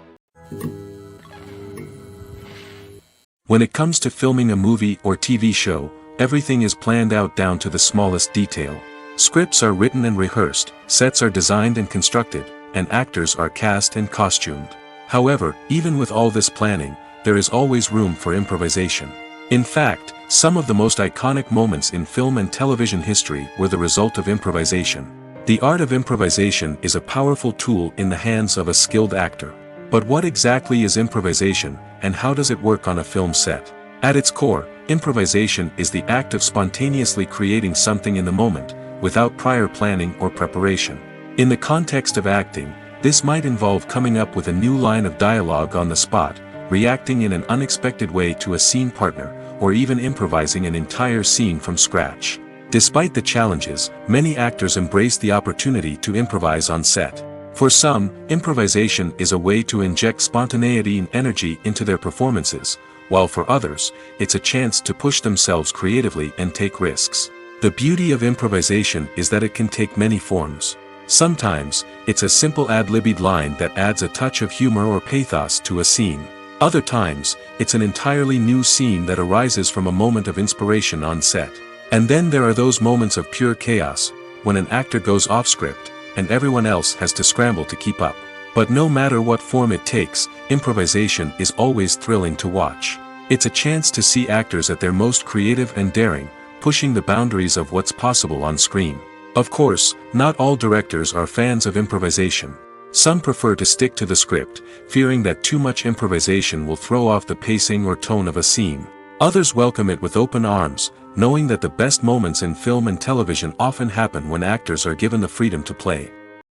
When it comes to filming a movie or TV show, everything is planned out down to the smallest detail. Scripts are written and rehearsed, sets are designed and constructed, and actors are cast and costumed. However, even with all this planning, there is always room for improvisation. In fact, some of the most iconic moments in film and television history were the result of improvisation. The art of improvisation is a powerful tool in the hands of a skilled actor. But what exactly is improvisation, and how does it work on a film set? At its core, improvisation is the act of spontaneously creating something in the moment, without prior planning or preparation. In the context of acting, this might involve coming up with a new line of dialogue on the spot, reacting in an unexpected way to a scene partner, or even improvising an entire scene from scratch. Despite the challenges, many actors embrace the opportunity to improvise on set. For some, improvisation is a way to inject spontaneity and energy into their performances, while for others, it's a chance to push themselves creatively and take risks. The beauty of improvisation is that it can take many forms. Sometimes, it's a simple ad-libbed line that adds a touch of humor or pathos to a scene. Other times, it's an entirely new scene that arises from a moment of inspiration on set. And then there are those moments of pure chaos, when an actor goes off script, and everyone else has to scramble to keep up. But no matter what form it takes, improvisation is always thrilling to watch. It's a chance to see actors at their most creative and daring, pushing the boundaries of what's possible on screen. Of course, not all directors are fans of improvisation. Some prefer to stick to the script, fearing that too much improvisation will throw off the pacing or tone of a scene. Others welcome it with open arms, knowing that the best moments in film and television often happen when actors are given the freedom to play.